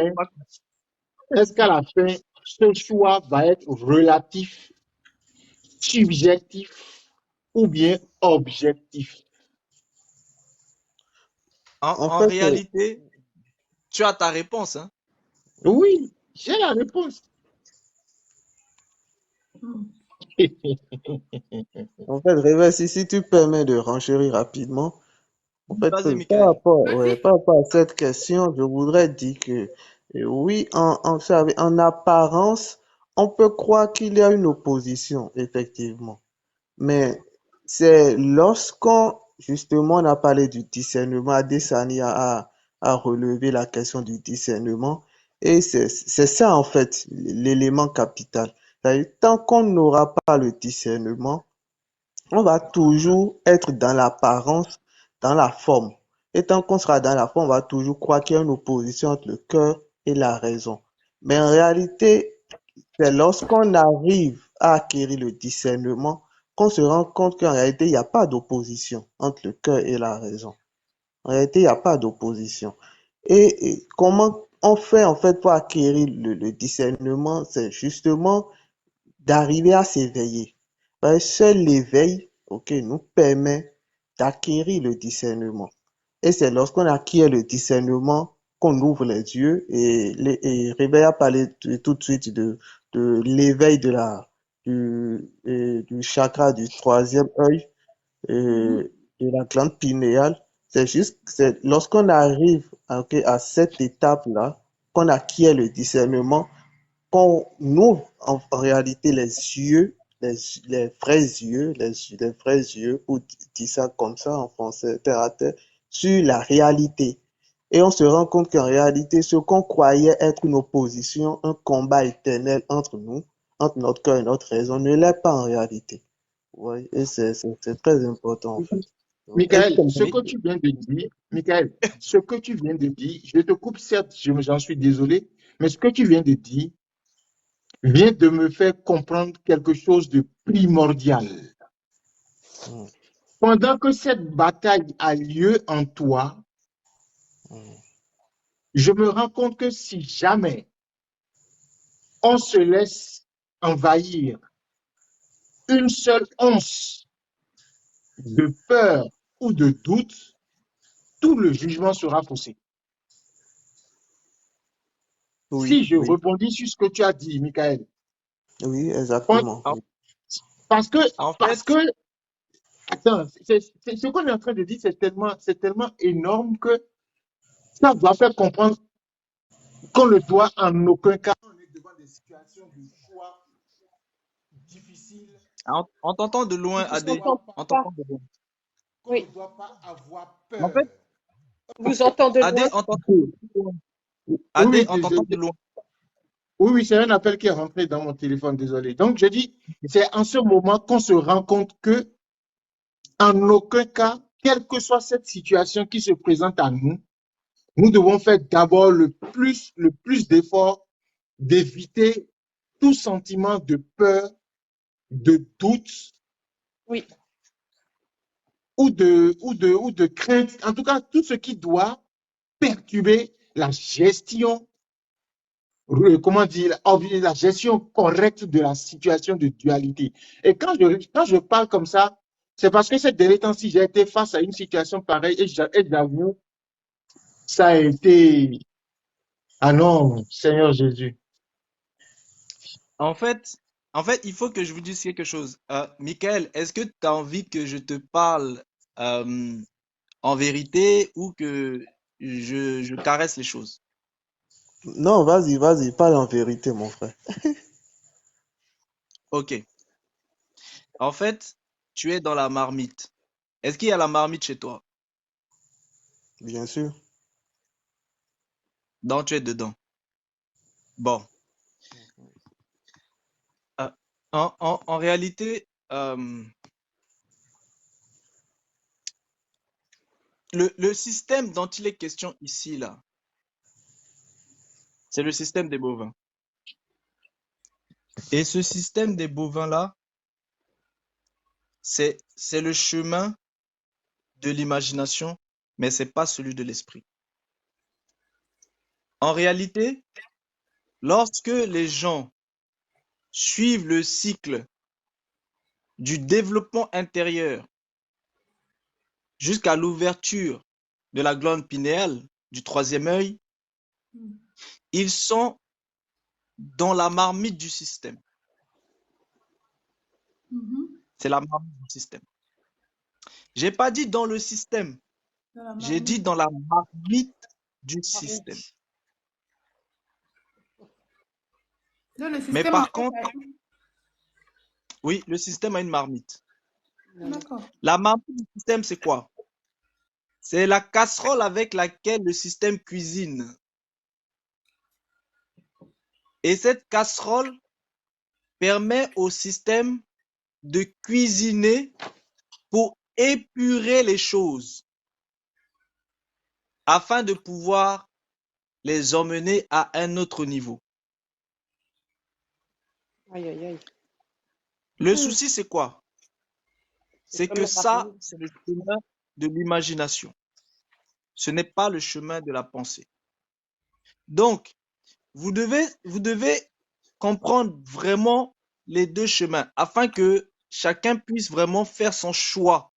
fin, ce choix va être relatif, subjectif ou bien objectif? En en fait, réalité, tu as ta réponse, hein. Oui, j'ai la réponse. Révère, si tu permets de renchérir rapidement, en fait, Vas-y, Michael. Vas-y. par rapport à cette question, je voudrais dire que oui, vous savez, en apparence, on peut croire qu'il y a une opposition, effectivement. Mais c'est lorsqu'on, justement, on a parlé du discernement, Adesanya a relevé la question du discernement, et c'est ça, en fait, l'élément capital. C'est-à-dire, tant qu'on n'aura pas le discernement, on va toujours être dans l'apparence, dans la forme. Et tant qu'on sera dans la forme, on va toujours croire qu'il y a une opposition entre le cœur et la raison. Mais en réalité, c'est lorsqu'on arrive à acquérir le discernement qu'on se rend compte qu'en réalité, il n'y a pas d'opposition entre le cœur et la raison. En réalité, il n'y a pas d'opposition. Et comment on fait en fait pour acquérir le discernement? C'est justement d'arriver à s'éveiller. Parce que seul l'éveil, ok, nous permet d'acquérir le discernement. Et c'est lorsqu'on acquiert le discernement qu'on ouvre les yeux et Réveil a parlé tout de suite de l'éveil du chakra du troisième œil, de la glande pinéale. C'est lorsqu'on arrive ok, à cette étape-là qu'on acquiert le discernement, qu'on ouvre en réalité les yeux, les vrais yeux, les vrais yeux, pour dire ça comme ça en français, terre à terre, sur la réalité. Et on se rend compte qu'en réalité, ce qu'on croyait être une opposition, un combat éternel entre nous, entre notre cœur et notre raison, ne l'est pas en réalité. Ouais, et c'est très important en fait. Et Michael, ce Oui, que tu viens de dire, Michael, ce que tu viens de dire, je te coupe, certes, j'en suis désolé, mais ce que tu viens de dire vient de me faire comprendre quelque chose de primordial. mm, Pendant que cette bataille a lieu en toi, mm, je me rends compte que si jamais on se laisse envahir une seule once de peur ou de doute, tout le jugement sera faussé. oui, Si je oui. rebondis sur ce que tu as dit, Michael, oui, exactement. quand- En, parce que, en parce fait, que, attends, ce qu'on est en train de dire, c'est tellement énorme que ça doit faire comprendre qu'on ne doit en aucun cas, on est devant des situations de choix difficiles, on t'entend de qu'on loin, ne Je vous Adé. doit entends pas, On pas. t'entend de loin. qu'on ne Oui, doit pas avoir En peur. fait, vous entends de Adé, loin. on t'entend de loin. Oui, Adé, oui, on t'entend de loin. oui, oui, c'est un appel qui est rentré dans mon téléphone, désolé. Donc, je dis, c'est en ce moment qu'on se rend compte que, en aucun cas, quelle que soit cette situation qui se présente à nous, nous devons faire d'abord le plus d'efforts d'éviter tout sentiment de peur, de doute Oui, ou de crainte. En tout cas, tout ce qui doit perturber la gestion, comment dire, la gestion correcte de la situation de dualité. Et quand je parle comme ça, c'est parce que ces derniers temps-ci, j'ai été face à une situation pareille et j'avoue, ça a été, ah non, Seigneur Jésus. En fait, il faut que je vous dise quelque chose. Michael, est-ce que tu as envie que je te parle euh, en vérité ou que je caresse les choses? Non, vas-y, parle en vérité, mon frère. Ok. En fait, tu es dans la marmite. Est-ce qu'il y a la marmite chez toi? Bien sûr. Non, tu es dedans. Bon. Euh, en réalité, le système dont il est question ici, là, c'est le système des bovins. Et ce système des bovins-là, c'est le chemin de l'imagination, mais c'est pas celui de l'esprit. En réalité, lorsque les gens suivent le cycle du développement intérieur jusqu'à l'ouverture de la glande pinéale, du troisième œil, ils sont dans la marmite du système. C'est la marmite du système. J'ai pas dit dans le système, Dans la j'ai dit marmite. dans la marmite du système. marmite. Donc, le Mais système, en par fait, contre, oui, le système a une marmite. d'accord. La marmite du système, c'est quoi? C'est la casserole avec laquelle le système cuisine. Et cette casserole permet au système de cuisiner pour épurer les choses afin de pouvoir les emmener à un autre niveau. Aïe, aïe, aïe. Le souci, c'est quoi? C'est Comme que la ça, parole. c'est le chemin de l'imagination. Ce n'est pas le chemin de la pensée. Donc, vous devez comprendre vraiment les deux chemins afin que chacun puisse vraiment faire son choix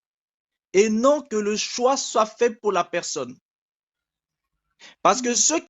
et non que le choix soit fait pour la personne. Parce que ceux